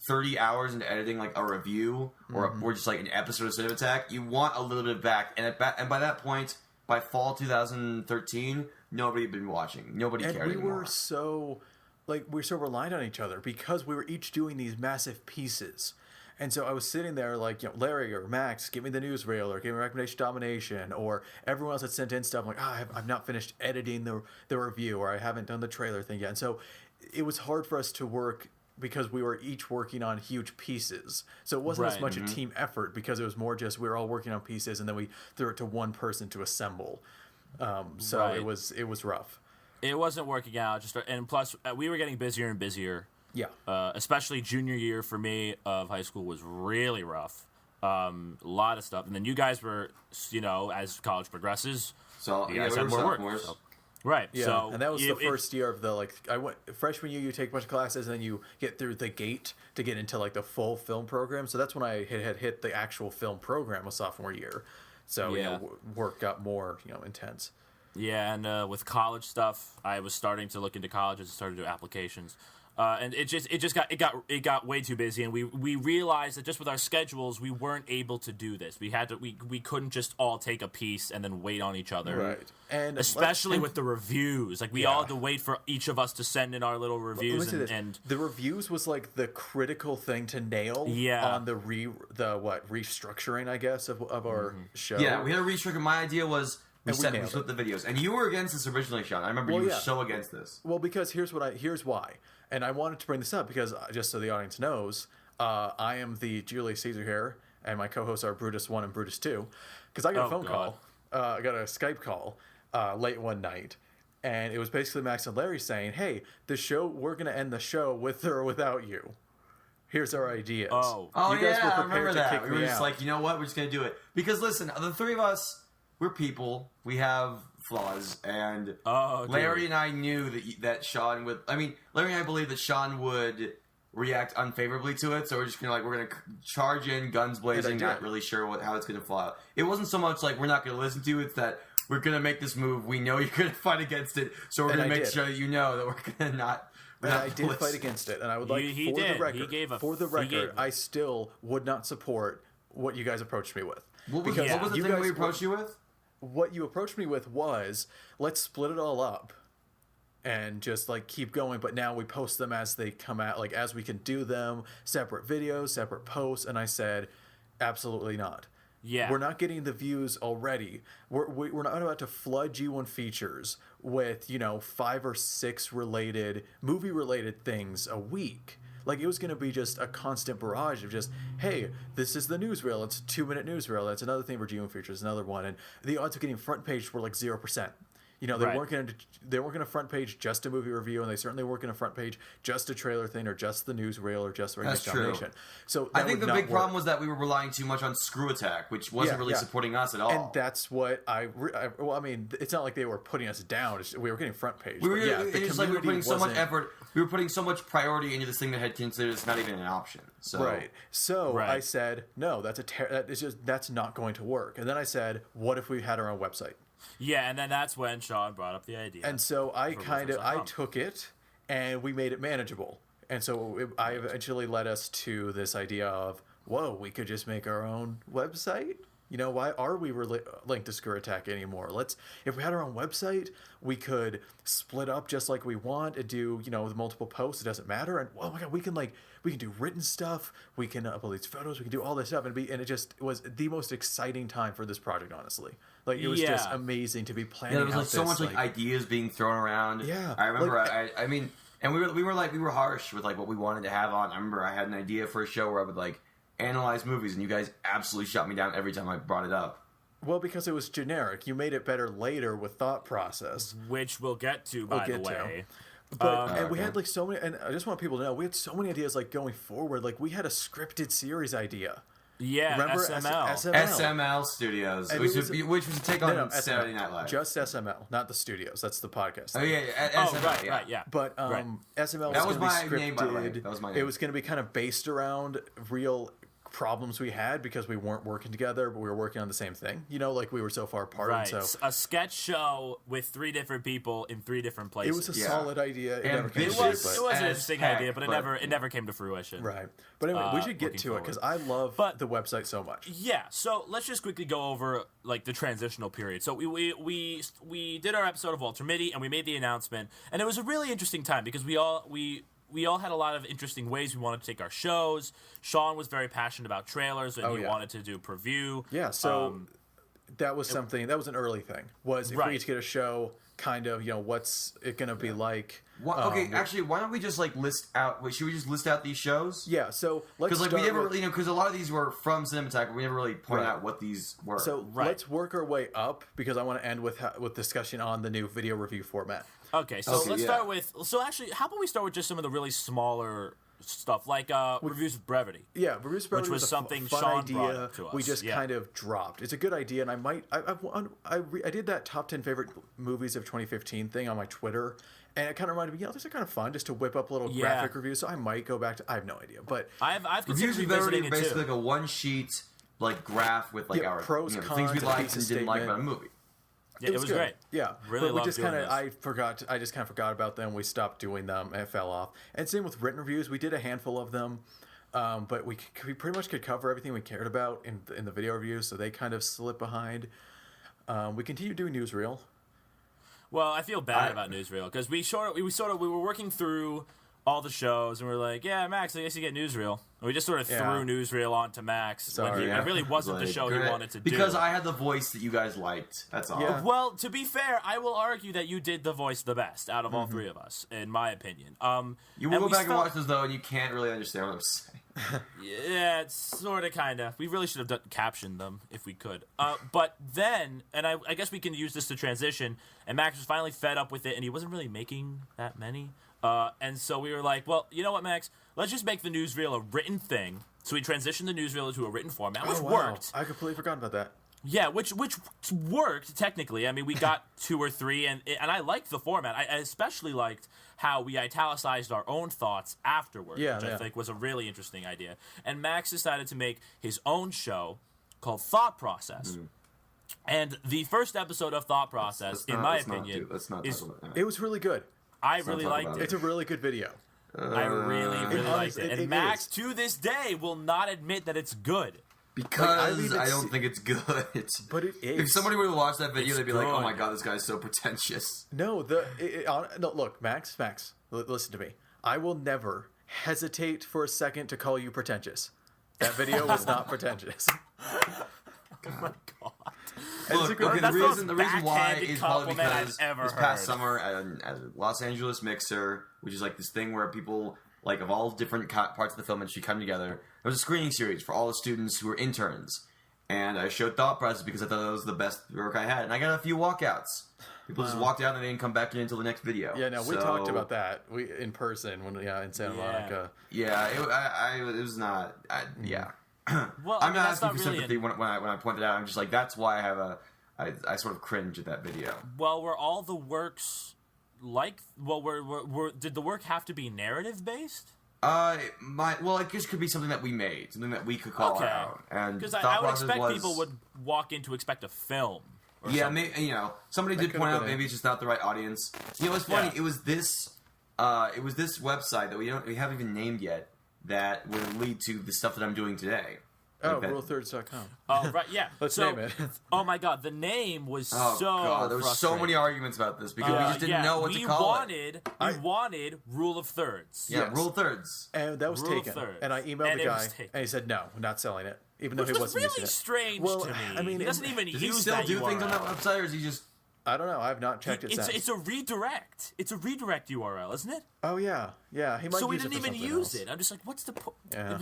30 hours into editing a review or just an episode of ScrewAttack, you want a little bit back. And by that point, by fall 2013, nobody had been watching. Nobody cared anymore. And we were so reliant on each other because we were each doing these massive pieces. And so I was sitting there Larry or Max, give me the newsreel or give me recommendation Domination, or everyone else had sent in stuff. I'm like, I've not finished editing the review, or I haven't done the trailer thing yet. And so it was hard for us to work because we were each working on huge pieces. So it wasn't as much a team effort because it was more just we were all working on pieces and then we threw it to one person to assemble. It was rough. It wasn't working out. And plus, we were getting busier and busier. Yeah. Especially junior year for me of high school was really rough. A lot of stuff. And then you guys were, as college progresses, you guys had more work. So. Right. Yeah. So, and that was the first year of freshman year, you take a bunch of classes and then you get through the gate to get into the full film program. So that's when I had hit the actual film program of sophomore year. So, work got more, intense. Yeah. And with college stuff, I was starting to look into colleges and started to do applications. And it got way too busy, and we realized that just with our schedules, we weren't able to do this. We couldn't just all take a piece and then wait on each other, right? And especially with the reviews, we all had to wait for each of us to send in our little reviews. And the reviews was the critical thing to nail. On the restructuring, I guess, of our show. Yeah, we had a restructure. My idea was. We split the videos, and you were against this originally, Sean. I remember you were so against this. Well, because here's why, and I wanted to bring this up because just so the audience knows, I am the Julius Caesar here, and my co-hosts are Brutus 1 and Brutus 2. Because I got a phone call, I got a Skype call late one night, and it was basically Max and Larry saying, "Hey, we're gonna end the show with or without you." Here's our ideas. Oh, you guys were I prepared remember to that. kick We were me just out. like, you know what? We're just gonna do it because listen, the three of us, we're people. We have flaws, and Larry and I knew that Sean would. I mean, Larry and I believe that Sean would react unfavorably to it, so we're just gonna charge in, guns blazing, not really sure how it's gonna fly out. It wasn't so much like we're not gonna listen to it; it's that we're gonna make this move. We know you're gonna fight against it, so we're gonna make sure that you know that we're gonna not. And I did fight against it, and I would like for the record, I still would not support what you guys approached me with. What was the thing we approached you with? What you approached me with was, let's split it all up and just like keep going, but now we post them as they come out, like as we can do them, separate videos, separate posts. And I said, absolutely not. Yeah, we're not getting the views already. We're not about to flood G1 features with 5 or 6 movie related things a week. Like, it was going to be just a constant barrage of just, hey, this is the newsreel. It's a 2-minute newsreel. That's another thing for G1 features, another one. And the odds of getting front page were like 0%. They weren't going to front page just a movie review, and they certainly weren't going to front page just a trailer thing or just the newsreel or just Domination. So I think the big problem was that we were relying too much on ScrewAttack, which wasn't really supporting us at all. And that's what well, I mean, it's not like they were putting us down. We were getting front page. We were putting so much effort. We were putting so much priority into this thing that had considered it's not even an option. So I said, no, that's not going to work. And then I said, what if we had our own website? Yeah, and then that's when Sean brought up the idea. And so I took it and we made it manageable. And so I eventually led us to this idea of, whoa, we could just make our own website? Why are we linked to ScrewAttack anymore? If we had our own website, we could split up just like we want and do, the multiple posts. It doesn't matter. And oh my God, we can do written stuff. We can upload these photos. We can do all this stuff. And it just was the most exciting time for this project, honestly. Like, it was just amazing to be planning. Yeah, there was so much ideas being thrown around. Yeah. I remember, I mean, and we were harsh with what we wanted to have on. I remember I had an idea for a show where I would analyze movies, and you guys absolutely shut me down every time I brought it up. Well, because it was generic. You made it better later with thought process, which we'll get to, by the way. But we had so many, and I just want people to know, we had so many ideas going forward. We had a scripted series idea. Yeah, remember SML Studios, which was a take on Saturday Night Live. Just SML, not the studios. That's the podcast. Oh yeah, SML, right, yeah. But SML was going to be scripted. Name, by the way. That was my name. It was going to be kind of based around real problems we had because we weren't working together, but we were working on the same thing. We were so far apart. Right. And so a sketch show with 3 different people in 3 different places. It was a solid idea. It was an interesting idea, but it never came to fruition. Right. But anyway, we should get to it because I love the website so much. Yeah. So let's just quickly go over the transitional period. So we did our episode of Walter Mitty and we made the announcement, and it was a really interesting time because we all had a lot of interesting ways we wanted to take our shows. Sean was very passionate about trailers, and he wanted to do preview. Yeah, so that was something. That was an early thing. Was if we each get a show, kind of, what's it going to be like? Actually, why don't we just list out? Should we just list out these shows? Yeah. So let's we never really because a lot of these were from Cinematheque, but we never really pointed out what these were. So let's work our way up because I want to end with discussion on the new video review format. Okay, so let's start with. So actually, how about we start with just some of the really smaller stuff, like reviews with brevity. Yeah, reviews with brevity was something fun Sean idea brought up to us. We just kind of dropped. It's a good idea, and I did that top 10 favorite movies of 2015 thing on my Twitter, and it kind of reminded me, these are kind of fun just to whip up a little graphic review. So I might go back to. I have no idea, but I've reviews with brevity are basically a one sheet graph with our pros, cons, things we liked and didn't like about a movie. Yeah, it was great. Yeah, really loved doing this. I just kind of forgot about them. We stopped doing them and it fell off. And same with written reviews. We did a handful of them, but we pretty much could cover everything we cared about in the video reviews. So they kind of slipped behind. We continued doing Newsreel. Well, I feel bad about Newsreel because we were working through all the shows and we're like, yeah, Max, I guess you get Newsreel. And we just sort of threw Newsreel onto Max when it really wasn't the show he wanted to do. Because I had the voice that you guys liked. That's all. Yeah. Well, to be fair, I will argue that you did the voice the best out of all 3 of us, in my opinion. You will go back and watch this though, and you can't really understand what I'm saying. Yeah, it's sort of, kind of. We really should have captioned them if we could. But then, and I guess we can use this to transition, and Max was finally fed up with it, and he wasn't really making that many. And so we were like, well, you know what, Max? Let's just make the newsreel a written thing. So we transitioned the newsreel into a written format, which worked. I completely forgot about that. Yeah, which worked technically. I mean, we got 2 or 3, and I liked the format. I especially liked how we italicized our own thoughts afterward, which I think was a really interesting idea. And Max decided to make his own show called Thought Process. And the first episode of Thought Process, in my opinion, it was really good. I really liked it. It's a really good video. I really liked it. And Max, to this day, will not admit that it's good. Because I don't think it's good. But it is. If somebody were to watch that video, they'd be like, "Oh my god, this guy's so pretentious." No, no. Look, Max, listen to me. I will never hesitate for a second to call you pretentious. That video was not pretentious. Oh my god. Look, the reason why is probably because this past summer at a Los Angeles mixer, which is like this thing where people like of all different parts of the film industry come together. There was a screening series for all the students who were interns, and I showed Thought Process because I thought that was the best work I had, and I got a few walkouts. People just walked out and they didn't come back in until the next video. Yeah, no, we talked about that in person in Santa Monica. Yeah, it was not. Yeah. Well, I'm not asking for sympathy when I point it out. I'm just like, that's why I sort of cringe at that video. Well, were all the works did the work have to be narrative based? It just could be something that we made, something that we could call out. And because I would expect people would walk in to expect a film. Yeah, maybe, somebody did point out maybe it's just not the right audience. It's funny. Yeah. It was this website that we haven't even named yet that would lead to the stuff that I'm doing today. RuleThirds.com. Oh, right, yeah. Let's name it. Oh, my God. The name was so God, there were so many arguments about this because we just didn't know what to call it. We wanted Rule of Thirds. Yeah, yes. Rule of Thirds. And that was taken. And I emailed the guy, and he said, no, we're not selling it. Even though he wasn't using it. Which was really strange to me. I mean, he doesn't even use that URL. Does he still do things on that website, or is he just... I don't know. I have not checked it since. It's a redirect. It's a redirect URL, isn't it? Oh yeah. He might. So we use didn't it for even use else. it. I'm just like, what's the point? Yeah.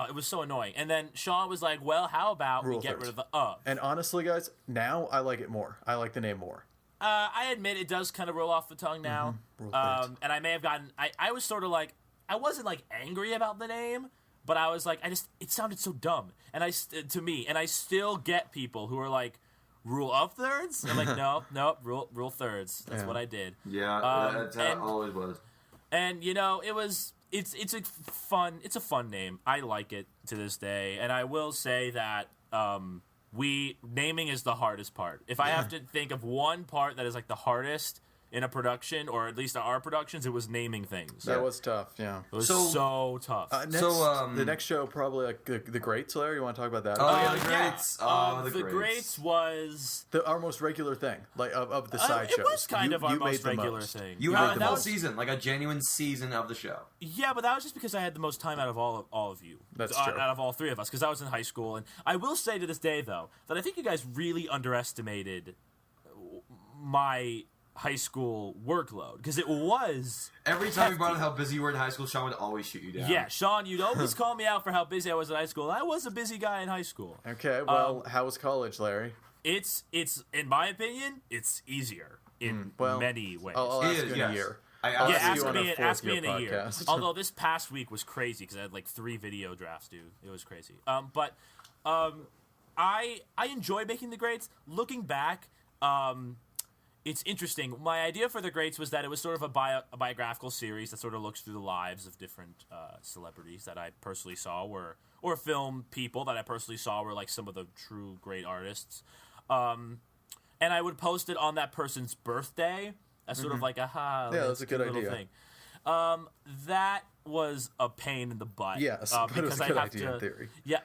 It was so annoying. And then Sean was like, well, how about we get rid of the of? And honestly, guys, now I like it more. I like the name more. I admit it does kind of roll off the tongue now. And I may have gotten. I was sort of like, I wasn't like angry about the name, but I was like, it sounded so dumb. And I still get people who are like, Rule of Thirds? I'm like, no, rule thirds. That's what I did. Yeah, that's how it always was. And it's a fun name. I like it to this day. And I will say that naming is the hardest part. If I have to think of one part that is like the hardest in a production, or at least our productions, it was naming things. That was tough, yeah. It was so tough. The next show, probably like the Greats, Larry. You want to talk about that? The Greats. The Greats was our most regular thing, like of the side shows. It was kind of our most regular thing. You had the whole season, like a genuine season of the show. Yeah, but that was just because I had the most time out of all of you. That's true. Out of all 3 of us, because I was in high school. And I will say to this day, though, that I think you guys really underestimated my high school workload, because it was every time you brought up how busy you were in high school, Sean would always shoot you down. Yeah, Sean, you'd always call me out for how busy I was in high school. I was a busy guy in high school. Okay, well, how was college, Larry? It's in my opinion, it's easier in many ways. I'll ask you in a year. Ask me in a year. Although this past week was crazy because I had like 3 video drafts, dude. It was crazy. I enjoy making the grades. Looking back, it's interesting. My idea for The Greats was that it was sort of a biographical series that sort of looks through the lives of different celebrities that I personally saw or film people that I personally saw were like some of the true great artists. And I would post it on that person's birthday as sort of like, that's a good idea. Thing. That was a pain in the butt. Yes, but it was a good idea in theory. Yeah,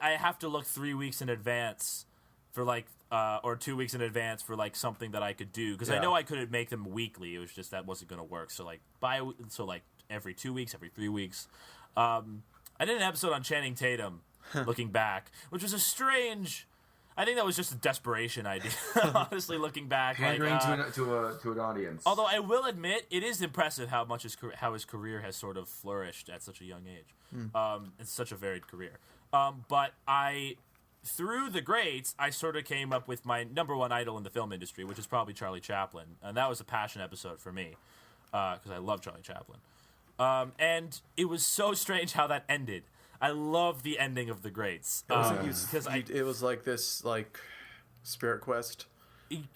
I have to look 3 weeks in advance for like, or 2 weeks in advance for like something that I could do, because I know I couldn't make them weekly. It was just that wasn't going to work. So like every 2 weeks, every 3 weeks. I did an episode on Channing Tatum, looking back, which was a strange. I think that was just a desperation idea. Honestly, looking back, pandering to an audience. Although I will admit, it is impressive how his career has sort of flourished at such a young age. It's such a varied career. But through The Greats, I sort of came up with my number one idol in the film industry, which is probably Charlie Chaplin, and that was a passion episode for me. because I love Charlie Chaplin. And it was so strange how that ended. I love the ending of The Greats. It was like this, like, Spirit Quest.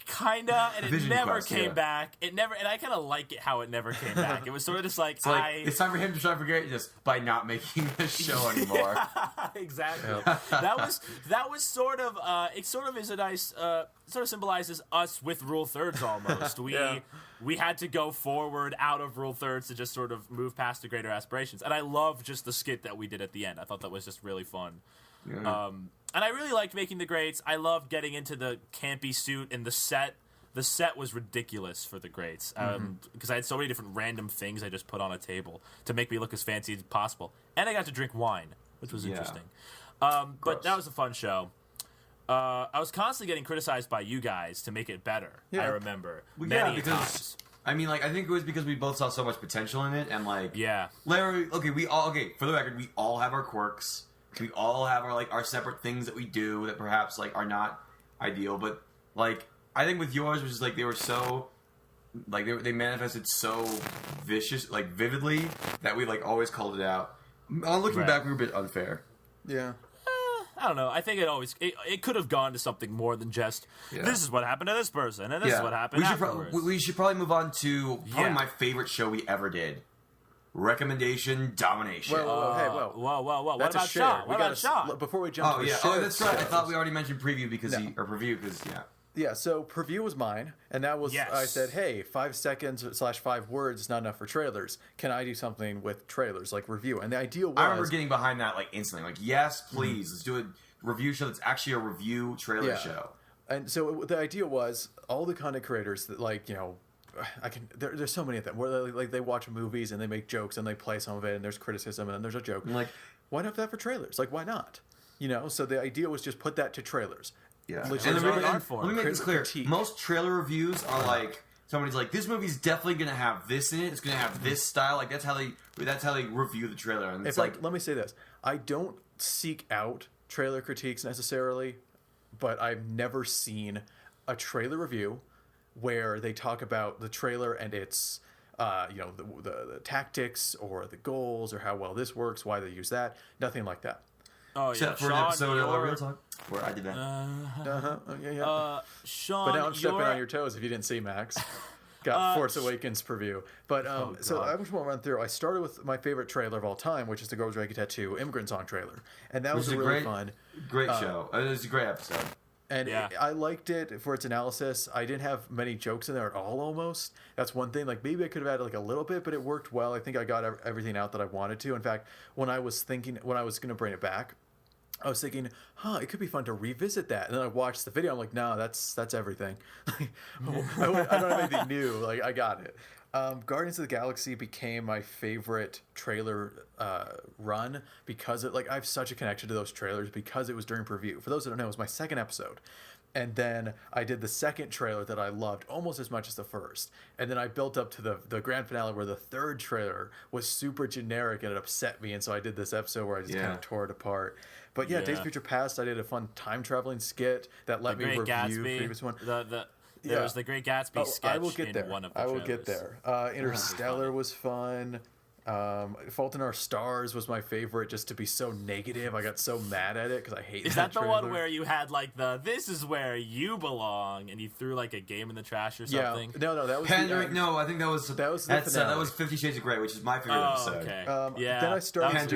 Kinda, and it never Quest, came back. It never, and I kind of like it how it never came back. It was sort of just like, it's time for him to try to forget just by not making the show anymore. Exactly. Yep. That was sort of it sort of is a nice sort of symbolizes us with Rule Thirds almost. We had to go forward out of Rule Thirds to just sort of move past to greater aspirations. And I love just the skit that we did at the end. I thought that was just really fun. Yeah. And I really liked making The Greats. I loved getting into the campy suit and the set. The set was ridiculous for The Greats because I had so many different random things I just put on a table to make me look as fancy as possible. And I got to drink wine, which was interesting. But that was a fun show. I was constantly getting criticized by you guys to make it better. I remember many times. I mean, like, I think it was because we both saw so much potential in it, and like, Larry. Okay, for the record, we all have our quirks. We all have our separate things that we do that perhaps like are not ideal, but like I think with yours, which is like they were so like they manifested so vicious, like vividly that we like always called it out. On looking back, we were a bit unfair. Yeah. I don't know. I think it could have gone to something more than just this is what happened to this person and this is what happened afterwards. We should probably move on to probably my favorite show we ever did. Recommendation Domination. Whoa. What That's about Shaw? What about Shaw? Before we jump to the show. Oh, that's right. I thought we already mentioned preview because Yeah, so preview was mine, and that was I said, hey, 5 seconds / 5 words is not enough for trailers. Can I do something with trailers, like review? And the idea was... I remember getting behind that like instantly. Like, yes, please, let's do a review show that's actually a review trailer show. And so the idea was all the content creators that, like, you know, there's so many of them where they watch movies and they make jokes and they play some of it and there's criticism and then there's a joke. And like, why not have that for trailers? Like, why not? You know, so the idea was just put that to trailers. Yeah. And let me make this clear. Most trailer reviews are like somebody's like, this movie's definitely gonna have this in it. It's gonna have this style. Like that's how they review the trailer. And it's like, let me say this: I don't seek out trailer critiques necessarily, but I've never seen a trailer review where they talk about the trailer and its the tactics or the goals or how well this works, why they use that. Nothing like that. Oh, except for an episode of Real Talk where I did that. Sean, but now I'm stepping on your toes if you didn't see Max. Got Force Awakens preview. But so I just want to run through. I started with my favorite trailer of all time, which is the Girls Dragon Tattoo Immigrant Song trailer. And that was a really fun. Great show. It was a great episode. And I liked it for its analysis. I didn't have many jokes in there at all, almost. That's one thing. Like, maybe I could have added, like, a little bit, but it worked well. I think I got everything out that I wanted to. In fact, when I was going to bring it back, I was thinking, it could be fun to revisit that. And then I watched the video. I'm like, no, that's everything. I don't have anything new. Like, I got it. Guardians of the Galaxy became my favorite trailer run because I have such a connection to those trailers because it was during preview. For those that don't know, it was my second episode. And then I did the second trailer that I loved almost as much as the first. And then I built up to the grand finale where the third trailer was super generic and it upset me. And so I did this episode where I just kind of tore it apart. But Days of Future Past, I did a fun time traveling skit that let me review the previous one. There was the Great Gatsby sketch in one of the trailers. I will get there. Interstellar was fun. Fault in Our Stars was my favorite, just to be so negative. I got so mad at it because I hate that. Is that the trailer. one where you had this is where you belong, and you threw like a game in the trash or something? No, that was Pandering. No, I think that was that was 50 Shades of Grey, which is my favorite episode. Okay. Then I started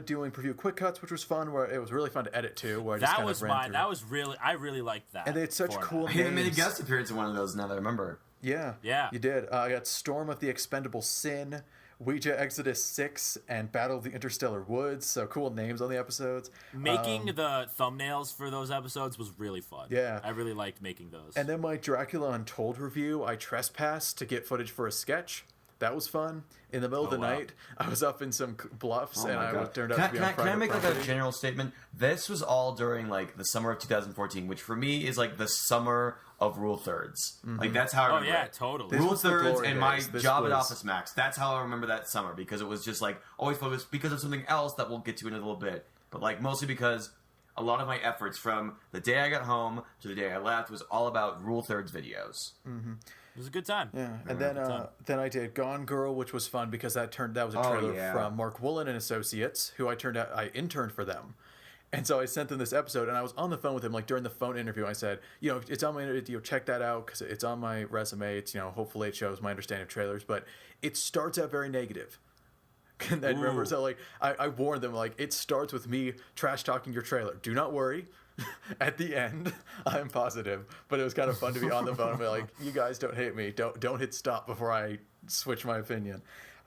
doing preview quick cuts, which was fun. Where it was really fun to edit too. Where I just kind of ran through. That was I really liked that. And they had such cool names. I even made a guest appearance in one of those. Now that I remember. Yeah, you did. I got Storm of the Expendable Sin, Ouija Exodus 6, and Battle of the Interstellar Woods. So cool names on the episodes. Making the thumbnails for those episodes was really fun. Yeah. I really liked making those. And then my Dracula Untold review, I trespassed to get footage for a sketch. That was fun. In the middle of the night, I was up in some bluffs, and I turned out to be on private property. Can I make a general statement? This was all during the summer of 2014, which for me is the summer of Rule Thirds. Mm-hmm. That's how I remember it. Totally. Rule Thirds and my job at Office Max. That's how I remember that summer, because it was just always focused because of something else that we'll get to in a little bit. But mostly because a lot of my efforts from the day I got home to the day I left was all about Rule Thirds videos. Mm-hmm. It was a good time. Yeah, and then I did Gone Girl, which was fun because that was a trailer from Mark Woolen and Associates, who I interned for them. And so I sent them this episode, and I was on the phone with him, like, during the phone interview. I said, it's on my, check that out, because it's on my resume. It's, hopefully it shows my understanding of trailers, but it starts out very negative. And I remember, so, like, I warned them, like, it starts with me trash-talking your trailer. Do not worry. At the end, I'm positive. But it was kind of fun to be on the phone and be like, you guys don't hate me. Don't hit stop before I switch my opinion.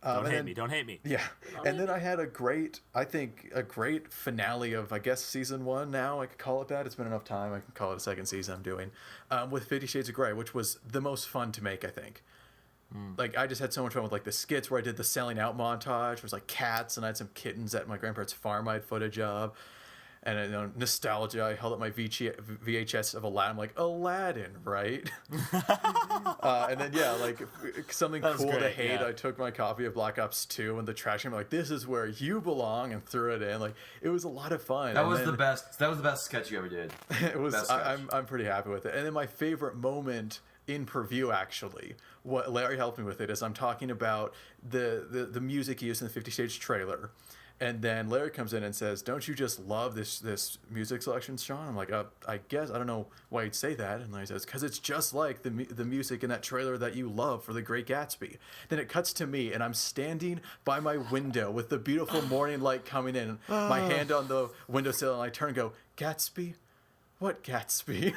Don't hate me. Yeah. And then I had a great finale of, I guess, season 1 now. I could call it that. It's been enough time. I can call it a second season I'm doing. With 50 Shades of Grey, which was the most fun to make, I think. Like, I just had so much fun with, like, the skits where I did the selling out montage. It was, like, cats, and I had some kittens at my grandparents' farm I had footage of. And nostalgia, I held up my VHS of Aladdin. I'm like, Aladdin, right? And then, like, something cool to hate. Yeah. I took my copy of Black Ops 2 and the trash can. I'm like, this is where you belong, and threw it in. Like, it was a lot of fun. That was the best. That was the best sketch you ever did. It was. I'm pretty happy with it. And then my favorite moment in preview, actually, what Larry helped me with it, is I'm talking about the music used in the 50 Shades trailer. And then Larry comes in and says, don't you just love this music selection, Sean? I'm like, I guess. I don't know why you'd say that. And Larry says, because it's just like the music in that trailer that you love for The Great Gatsby. Then it cuts to me, and I'm standing by my window with the beautiful morning light coming in, my hand on the windowsill, and I turn and go, Gatsby? What Gatsby?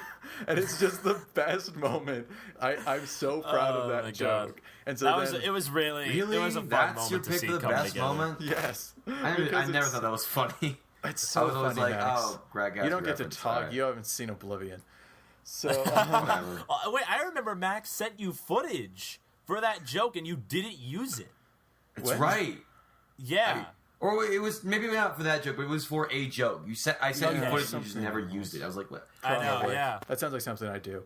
And it's just the best moment. I'm so proud of that joke. And so it was really it was a fun moment to see come together. Moment? Yes. I never thought that was funny. It's so funny, always like, Max. Greg Gatsby. You don't get to talk. You haven't seen Oblivion. So wait, I remember Max sent you footage for that joke, and you didn't use it. That's right. Yeah. Or it was maybe not for that joke, but it was for a joke. I sent you footage, and you just never used it. I was like, what? I know, yeah. That sounds like something I do.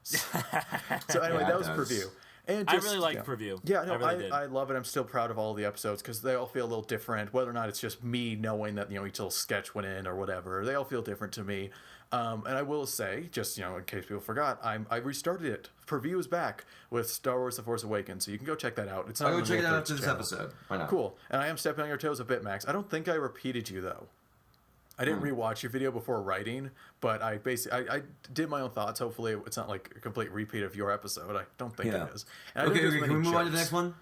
So anyway, that was preview. And I really liked preview. Yeah, no, I love it. I'm still proud of all the episodes because they all feel a little different. Whether or not it's just me knowing that each little sketch went in or whatever, they all feel different to me. And I will say, just in case people forgot, I restarted it. Preview is back with Star Wars: The Force Awakens, so you can go check that out. It's not. I'll go check it out after this episode. Why not? Cool. And I am stepping on your toes a bit, Max. I don't think I repeated you though. I didn't rewatch your video before writing, but I did my own thoughts. Hopefully, it's not like a complete repeat of your episode. I don't think it is. And okay, can we move on to the next one?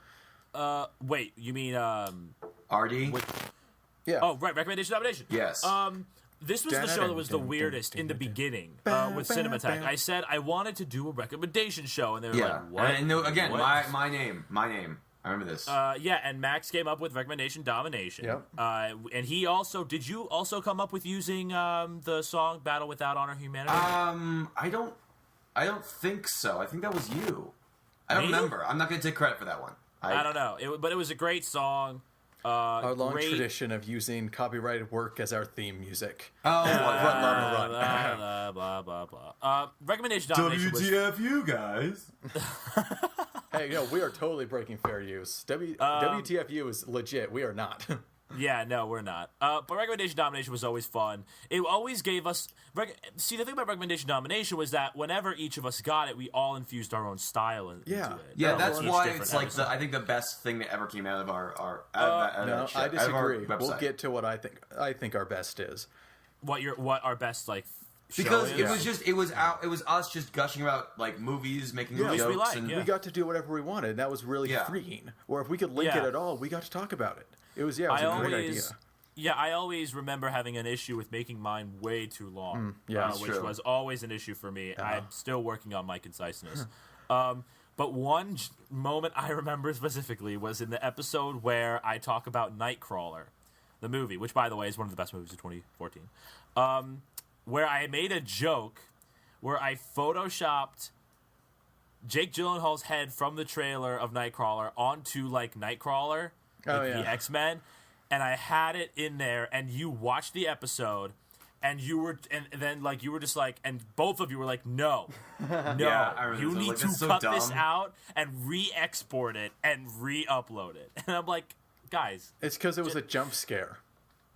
Wait, you mean RD? Yeah. Oh, right. Recommendation Domination. Yes. This was the show that was the weirdest in the beginning with ScrewAttack. I said I wanted to do a recommendation show, and they were like, "What?" And again, what? my name. I remember this. And Max came up with Recommendation Domination. Yep. And he also did you also come up with using the song Battle Without Honor Humanity? I don't think so. I think that was you. I don't remember. I'm not going to take credit for that one. I don't know. But it was a great song. Our long tradition of using copyrighted work as our theme music. Oh, Run. Blah, blah, blah. Recommendation Domination WTFU, guys. Hey, we are totally breaking fair use. WTFU is legit. We are not. Yeah, no, we're not. But Recommendation Domination was always fun. It always gave us... See, the thing about Recommendation Domination was that whenever each of us got it, we all infused our own style into it. Yeah, that's why it's like I think the best thing that ever came out of our no, I disagree. We'll get to what I think our best is. What our best, like... Because it was us just gushing about like movies, making jokes, we got to do whatever we wanted. And that was really freeing. Or if we could link it at all, we got to talk about it. It was a great idea. Yeah, I always remember having an issue with making mine way too long, which was always an issue for me. I'm still working on my conciseness. But one moment I remember specifically was in the episode where I talk about Nightcrawler, the movie, which, by the way, is one of the best movies of 2014, where I made a joke where I photoshopped Jake Gyllenhaal's head from the trailer of Nightcrawler onto, like, Nightcrawler, the X-Men, and I had it in there, and you watched the episode, and you were just like, and both of you were like, no, you need to cut this out and re-export it and re-upload it. And I'm like, guys. It's because it was a jump scare.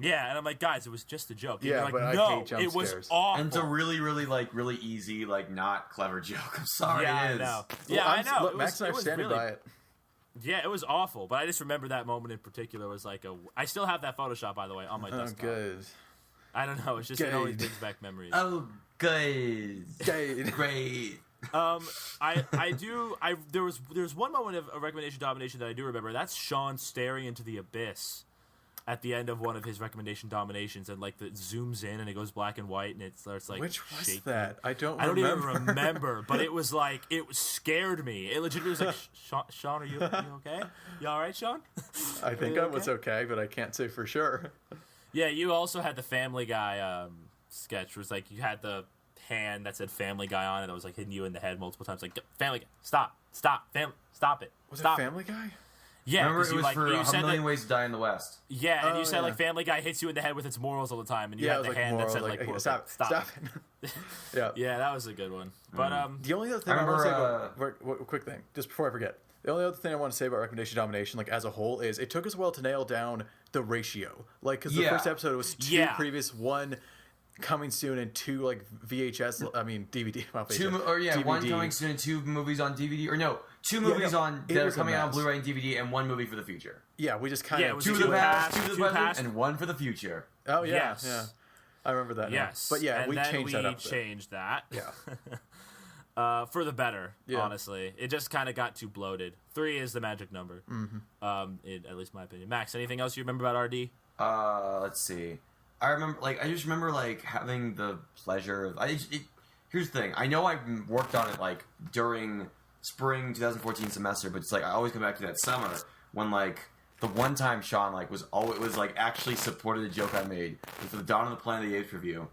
Yeah, and I'm like, guys, it was just a joke. And Yeah, you're like, but I no, hate jump it was scares. awful. And it's a really, really, really easy, not clever joke. I'm sorry, yeah, it is. I know. Well, Yeah, I know. Look, Max and I are standing by it. Yeah, it was awful, but I just remember that moment in particular was like I still have that Photoshop, by the way, on my desktop. Oh, good. I don't know. It's just it always brings back memories. Oh, good. Good. Great. There was one moment of a recommendation domination that I do remember. That's Sean staring into the abyss at the end of one of his recommendation dominations, and like it zooms in and it goes black and white and it starts like. Which was shaking. that? I don't even remember. remember, but it was like it scared me. It legitimately was like, Sean, are you okay? You all right, Sean? I think I was okay, but I can't say for sure. Yeah, you also had the Family Guy sketch, where it's like you had the hand that said Family Guy on it that was like hitting you in the head multiple times, like Family Guy, stop, Family, stop it. Was stop it Family Guy? Yeah, Remember, it was like, for you A said Million Ways to Die in the West. Yeah, and Oh, you said yeah. like Family Guy hits you in the head with its morals all the time, and you had it was the hand morals, that said like morals. stop it. Yeah. Yeah, that was a good one. But The only other thing I want to say about quick thing, just before I forget. The only other thing I want to say about recommendation domination, like as a whole, is it took us a while to nail down the ratio. Like, because the first episode was 2 previous, 1 coming soon, and 2 like VHS. I mean DVD. Not VHS, DVD. 1 coming soon, and 2 movies on DVD, or no, 2 movies that are coming out on Blu-ray and DVD, and 1 movie for the future. Yeah, we just kind of 2 for the past, 2 for the present, and 1 for the future. Oh yeah, Yes. yeah. I remember that. yes, But yeah, and we then changed that up. Changed that. Yeah. For the better, Yeah. honestly. It just kind of got too bloated. 3 is the magic number. Mm-hmm. At least my opinion. Max, anything else you remember about RD? Let's see. I just remember having the pleasure of. Here's the thing. I know I worked on it during spring 2014 semester, but it's I always come back to that summer when the one time Sean actually supported a joke I made for the Dawn of the Planet of the Apes review.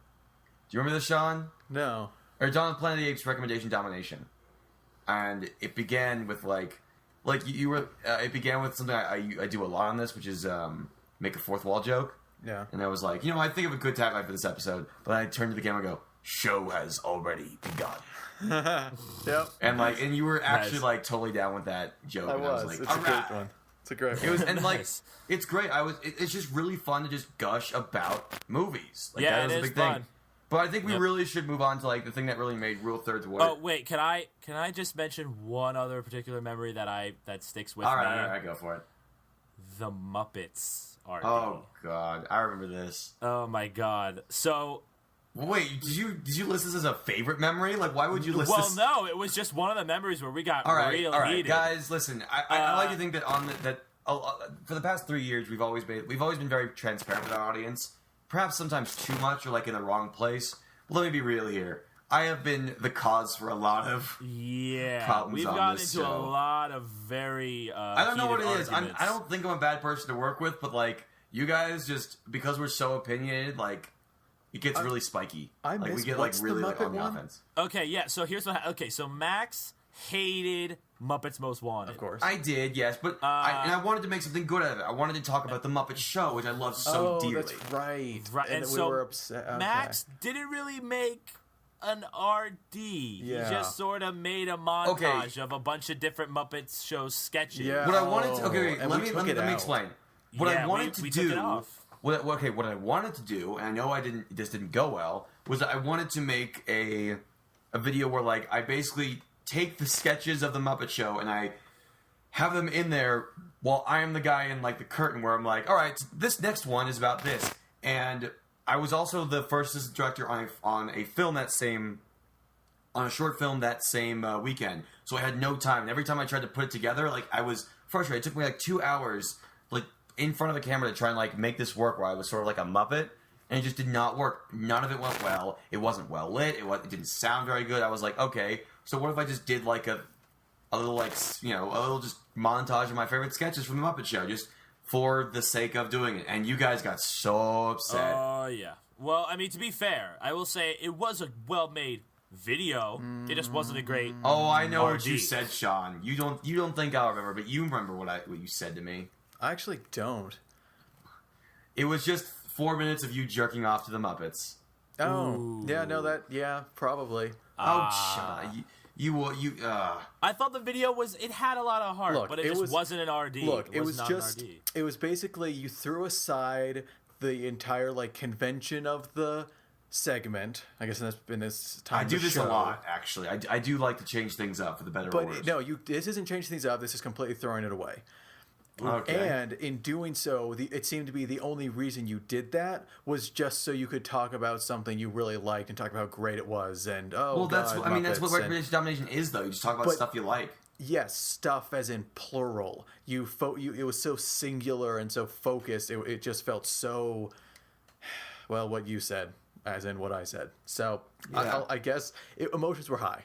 Do you remember this, Sean? No. Or Dawn of the Planet of the Apes recommendation domination, and it began with you were. It began with something I do a lot on this, which is make a fourth wall joke. Yeah. And I was like, I think of a good tagline for this episode, but I turned to the camera and go, "Show has already begun." Yep. And you were actually totally down with that joke. I and was. I was It's like, a great one. It's a great one. It was, and Nice. it's great. It's just really fun to just gush about movies. Yeah, that it a is big fun. thing. But I think we Yep. really should move on to the thing that really made Rule Thirds work. Oh wait, can I just mention one other particular memory that sticks with all me? right, go for it. The Muppets RD. Oh God, I remember this. Oh my God. So. Wait, did you list this as a favorite memory? Why would you list Well, this? no, it was just one of the memories where we got All right, real heated. guys, listen. I like to think that for the past 3 years we've always been very transparent with our audience. Perhaps sometimes too much or in the wrong place. But let me be real here. I have been the cause for a lot of problems we've on gotten this into show. a lot of very I don't know what it is. arguments. I don't think I'm a bad person to work with, but you guys just because we're so opinionated, it gets really spiky. I we missed- get what's the really Muppet on the one? offense. Okay, yeah, so here's what so Max hated Muppets Most Wanted. Of course. I did, yes, but I wanted to make something good out of it. I wanted to talk about the Muppet Show, which I love so dearly. That's right. Right, and we so were upset. Okay. Max didn't really make an RD. Yeah. He just sort of made a montage of a bunch of different Muppets show sketches. Yeah. What I wanted to and let we me took it out. explain. What I wanted to we do. took it off. What I wanted to do, and I know this didn't go well, was that I wanted to make a video where I basically take the sketches of the Muppet Show and I have them in there while I am the guy in the curtain where I'm all right, this next one is about this. And I was also the first assistant director on a short film that same weekend, so I had no time. And every time I tried to put it together, I was frustrated. It took me 2 hours, in front of the camera to try and make this work, where I was sort of a Muppet, and it just did not work. None of it went well. It wasn't well lit. It didn't sound very good. I was like, okay, so what if I just did a little a little just montage of my favorite sketches from the Muppet Show, just for the sake of doing it? And you guys got so upset. Oh, yeah. Well, I mean, to be fair, I will say it was a well-made video. It just wasn't a great Oh, I know RD. what you said, Sean. You don't think I'll remember, but you remember what you said to me. I actually don't. It was just 4 minutes of you jerking off to the Muppets. Oh. Yeah, no, probably. Oh, shut up. I thought the video it had a lot of heart, Look, but it just wasn't an RD. Look, it was not an RD. it was basically you threw aside the entire like convention of the segment. I guess in this time. I do this show. a lot, actually. I do like to change things up for the better or worse. But no, this isn't changing things up. This is completely throwing it away. Okay. And in doing so, it seemed to be the only reason you did that was just so you could talk about something you really liked and talk about how great it was. And that's what Recommendation Domination is, though. You just talk about stuff you like. Yes, stuff as in plural. It was so singular and so focused. It just felt so. Well, what you said, as in what I said. So I guess emotions were high.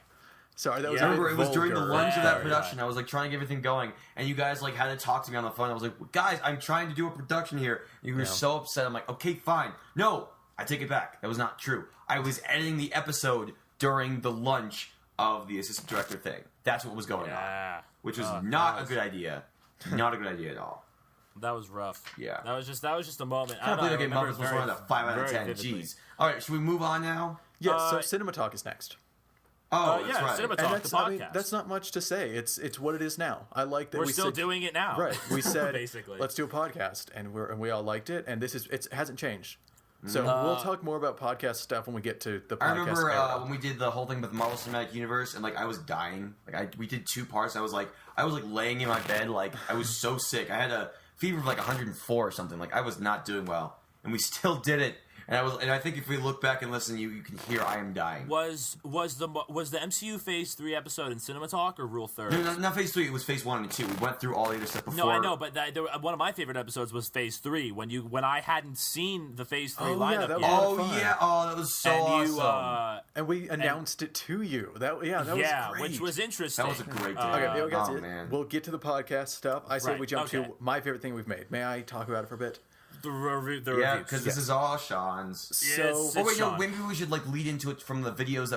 Sorry, that was. I remember it was during the lunch of that Yeah, production. I was like trying to get everything going, and you guys like had to talk to me on the phone. I was like, "Guys, I'm trying to do a production here." You were so upset. I'm like, "Okay, fine. No, I take it back. That was not true. I was editing the episode during the lunch of the assistant director thing. That's what was going on, which was not a good idea. Not a good idea at all. That was rough. Yeah, that was just a moment. I can't believe I gave Muppets was one of the 5 out of 10. Jeez. All right, should we move on now? Yeah. So Cinema Talk is next. Oh, that's right. Cinema Talk, the podcast. I mean, that's not much to say. It's what it is now. I like that we're still doing it now. Right. We said basically, let's do a podcast, and we all liked it, and it hasn't changed. So we'll talk more about podcast stuff when we get to the podcast. I remember when we did the whole thing with Marvel Cinematic Universe, and like I was dying. Like we did 2 parts. I was like laying in my bed, like I was so sick. I had a fever of like 104 or something. Like I was not doing well, and we still did it. And I think if we look back and listen, you can hear I am dying. Was the MCU Phase 3 episode in Cinema Talk or Rule 30? No, not Phase 3. It was Phase 1 and 2. We went through all the other stuff before. No, I know, but one of my favorite episodes was Phase 3 when I hadn't seen the Phase 3 lineup yet. That was so awesome. And we announced it to you. That was great. Which was interesting. That was a great day. Okay, man. We'll get to the podcast stuff. I said we jump to my favorite thing we've made. May I talk about it for a bit? The reviews. Because this is all Sean's. Maybe we should like lead into it from the videos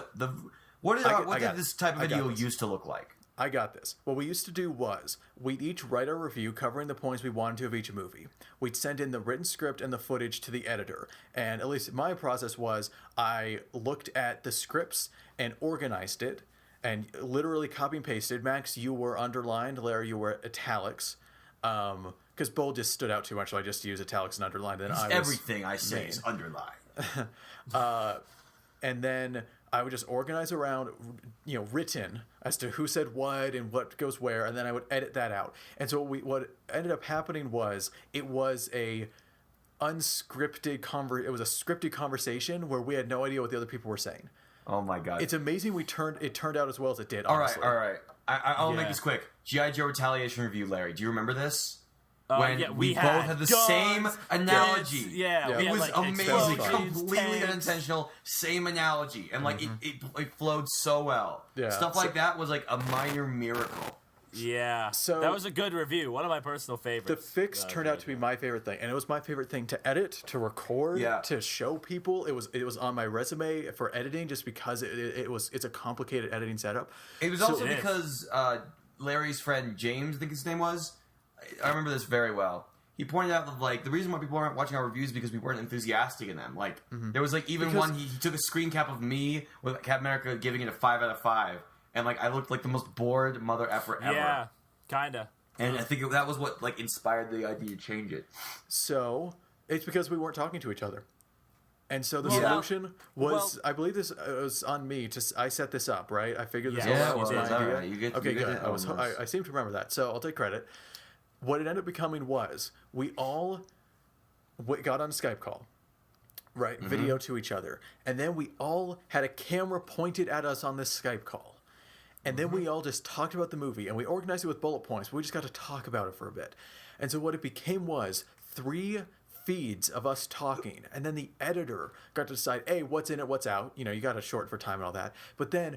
what did this type of video used to look like? I got this. What we used to do was we'd each write a review covering the points we wanted to of each movie. We'd send in the written script and the footage to the editor. And at least my process was I looked at the scripts and organized it and literally copy and pasted. Max, you were underlined. Larry, you were italics. Because bold just stood out too much, so I just used italics and underlined. Everything I say is underlined. And then I would just organize around, written as to who said what and what goes where, and then I would edit that out. And so what ended up happening was it was a unscripted it was a scripted conversation where we had no idea what the other people were saying. Oh my god! It's amazing it turned out as well as it did. All honestly. right. I'll make this quick. G.I. Joe Retaliation review, Larry. Do you remember this? When we both had the same analogy. It was amazing. Completely unintentional. Same analogy. And it flowed so well. Yeah. Stuff like that was like a minor miracle. Yeah. So that was a good review. One of my personal favorites. The fix turned out to be my favorite thing. And it was my favorite thing to edit, to record, to show people. It was on my resume for editing just because it's a complicated editing setup. It was also because Larry's friend James, I think his name was, I remember this very well. He pointed out that like the reason why people aren't watching our reviews is because we weren't enthusiastic in them. Like there was like one he took a screen cap of me with Captain America giving it a 5 out of 5, and like I looked like the most bored mother effer ever. Yeah, kinda. And I think that was what like inspired the idea to change it. So it's because we weren't talking to each other. And so the solution was, I believe this was on me. I set this up, right? I figured this out. Was my idea. Right. Okay, good. I seem to remember that, so I'll take credit. What it ended up becoming was we all got on a Skype call, right? Video to each other. And then we all had a camera pointed at us on this Skype call. And then we all just talked about the movie. And we organized it with bullet points. But we just got to talk about it for a bit. And so what it became was 3 feeds of us talking. And then the editor got to decide, hey, what's in it, what's out. You got to shorten for time and all that. But then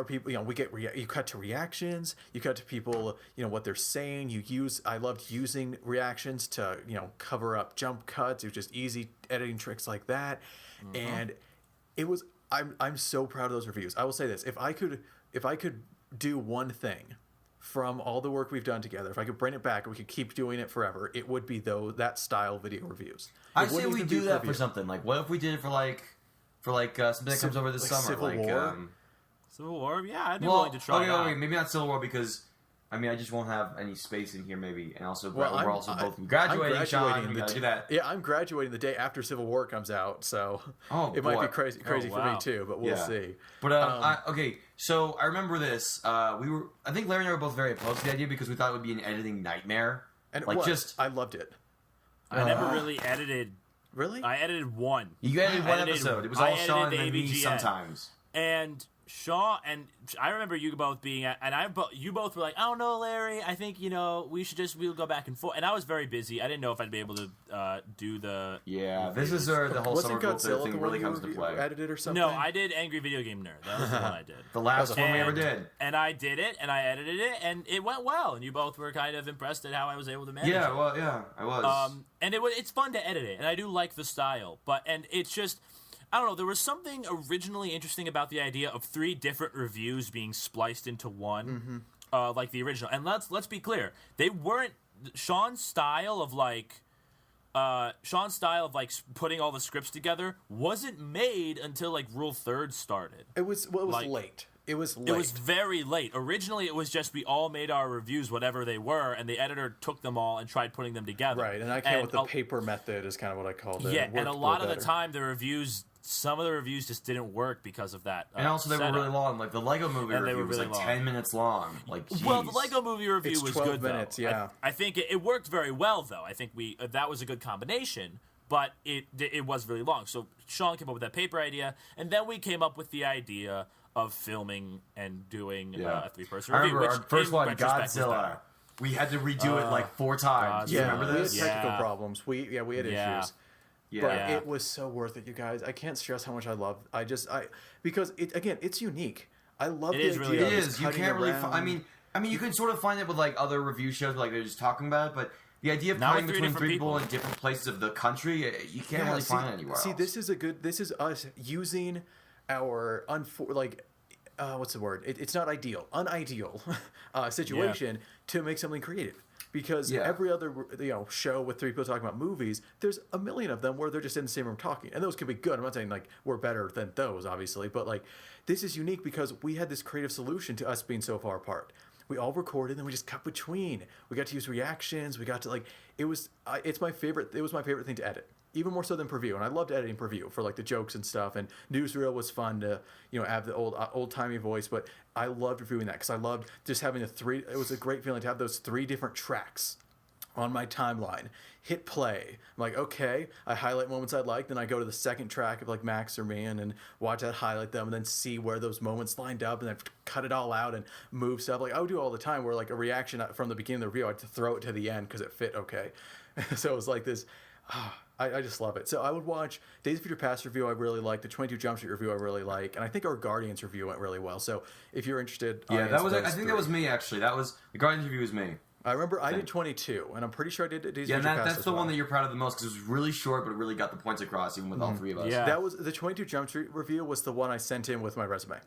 people, you cut to reactions, you cut to people, what they're saying. I loved using reactions to, cover up jump cuts. It was just easy editing tricks like that. And it was, I'm so proud of those reviews. I will say this, if I could do one thing from all the work we've done together, if I could bring it back and we could keep doing it forever, it would be that style video reviews. I say we do that for something. Like, what if we did it for something that comes over this summer? Civil War? Civil War? Yeah, I'd be willing to try that. Maybe not Civil War because I mean, I just won't have any space in here, maybe. And also, Well, we're also both graduating, Sean. We the gotta do that. Yeah, I'm graduating the day after Civil War comes out, so it might be crazy for me too. But we'll see. But okay, so I remember this. I think Larry and I were both very opposed to the idea because we thought it would be an editing nightmare. And like I loved it. I never really edited. Really? I edited one. You edited one episode. It was all Sean and me sometimes. And Sean and I remember you both being at, and you both were like, I don't know, Larry. I think we'll go back and forth. And I was very busy. I didn't know if I'd be able to do the. Yeah, this is where the whole summer Godzilla thing really comes to play. Edited or something? No, I did Angry Video Game Nerd. That was the one I did. The last one we ever did. And I did it, and I edited it, and it went well. And you both were kind of impressed at how I was able to manage it. Yeah, well, yeah, I was. And it's fun to edit it, and I do like the style, and it's just. I don't know, there was something originally interesting about the idea of 3 different reviews being spliced into one, like the original. And let's be clear, they weren't Sean's style of putting all the scripts together wasn't made until like Rule 3rd started. It was late. It was late. It was very late. Originally, it was just we all made our reviews, whatever they were, and the editor took them all and tried putting them together. Right, and I came with the paper method is kind of what I called it. Yeah, and a lot of the time, some of the reviews just didn't work because of that. And also, they were really long. Like the Lego Movie review was like 10 minutes long. Like, geez. Well, the Lego Movie review was 12 good. Minutes, though. Yeah, I think it worked very well, though. I think that was a good combination. But it was really long. So Sean came up with that paper idea, and then we came up with the idea of filming and doing a 3-person review. I remember our first one, Godzilla. We had to redo it like 4 times. Yeah, remember this? We had technical problems. We had issues. Yeah. But it was so worth it, you guys. I can't stress how much I love. Because it's unique. I love the idea. Really it is. You can't really. I mean, you can sort of find it with like other review shows, like they're just talking about it. But the idea of cutting between 3 people in different places of the country, you can't really find it anywhere else. See, this is us using our what's the word? It's not unideal situation to make something creative. Because every other show with 3 people talking about movies, there's a million of them where they're just in the same room talking, and those could be good. I'm not saying like we're better than those, obviously, but like this is unique because we had this creative solution to us being so far apart. We all recorded, and then we just cut between. We got to use reactions. We got to it's my favorite. It was my favorite thing to edit, even more so than preview. And I loved editing preview for like the jokes and stuff. And Newsreel was fun to have the old timey voice. But I loved reviewing that because I loved just having It was a great feeling to have those 3 different tracks on my timeline. Hit play. I'm like, okay, I highlight moments I like, then I go to the second track of like Max or me and watch that, highlight them, and then see where those moments lined up, and then cut it all out and move stuff. Like I would do all the time where like a reaction from the beginning of the review, I'd throw it to the end because it fit okay. So it was like this. I just love it. So I would watch Days of Future Past review I really like, the 22 Jump Street review I really like, and I think our Guardians review went really well. So if you're interested, I think that was me actually. That was the Guardians review was me. I remember I did 22, and I'm pretty sure I did Days of Future Past. Yeah, that's the one that you're proud of the most because it was really short, but it really got the points across, even with all 3 of us. Yeah. That was the 22 Jump Street review was the one I sent in with my resume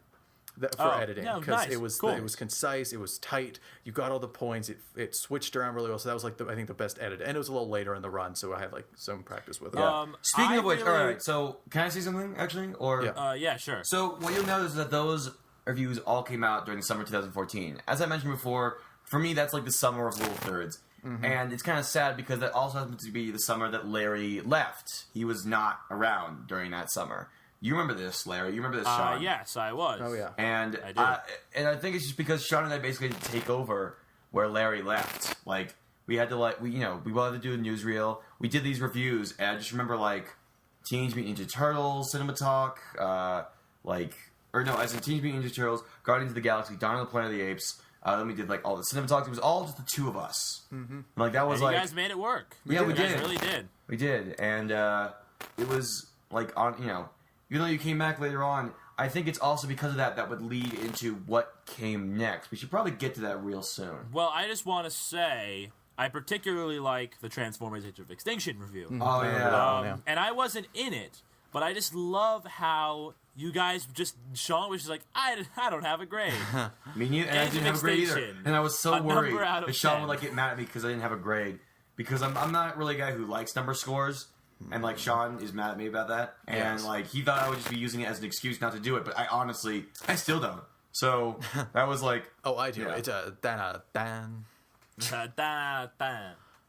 for editing because it was it was concise, it was tight. You got all the points. It switched around really well. So that was like I think the best edit, and it was a little later in the run, so I had like some practice with it. Speaking of which, all right. So can I say something actually? Or yeah, sure. So what you'll notice is that those reviews all came out during the summer 2014. As I mentioned before, for me that's like the summer of Rule 3rds. Mm-hmm. And it's kind of sad because that also happens to be the summer that Larry left. He was not around during that summer. You remember this, Larry? You remember this, Sean? Yes, I was. Oh yeah, and I think it's just because Sean and I basically had to take over where Larry left. Like we had to we wanted to do a newsreel. We did these reviews, and I just remember like Teenage Mutant Ninja Turtles, Cinema Talk, as in Teenage Mutant Ninja Turtles, Guardians of the Galaxy, Dawn of the Planet of the Apes. Then we did like all the cinema talks. It was all just the 2 of us. Mm-hmm. Like that was and you guys made it work. Yeah, we did. You guys really did. We did, and it was like even though you came back later on, I think it's also because of that would lead into what came next. We should probably get to that real soon. Well, I just want to say I particularly like the Transformers: Age of Extinction review. Mm-hmm. Oh yeah. And I wasn't in it, but I just love how you guys Sean was just like, I don't have a grade. Me neither, and I didn't have a grade either. And I was so worried that Sean would get mad at me because I didn't have a grade. Because I'm not really a guy who likes number scores, and like Sean is mad at me about that. And like he thought I would just be using it as an excuse not to do it, but I still don't. So that was like, Oh, I do. Yeah. It's a dan.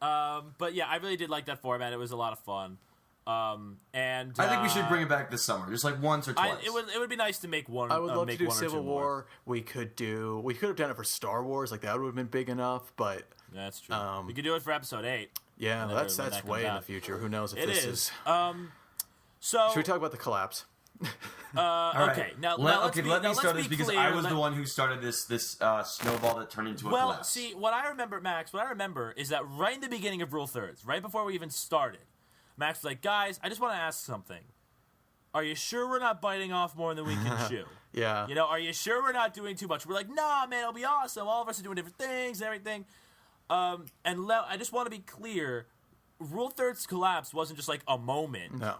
But yeah, I really did like that format. It was a lot of fun. And I think we should bring it back this summer, just like once or twice. It would be nice to make one. I would love to make do one or Civil two War. more. We could have done it for Star Wars. Like that would have been big enough. But Yeah, that's true. We could do it for episode 8. yeah, Whenever- that's when that way comes in the out. future. Who knows if It this is. is? So Should we talk about the collapse? All right. okay, now let let's me start be this because clear. I was the one who started this snowball that turned into a Well, collapse. see, what I remember is that right in the beginning of Rule Thirds, right before we even started, Max was like, guys, I just want to ask something. Are you sure we're not biting off more than we can chew? Yeah. You know, are you sure we're not doing too much? We're like, nah, man, it'll be awesome. All of us are doing different things and everything. I just want to be clear. Rule Thirds collapse wasn't just like a moment. No.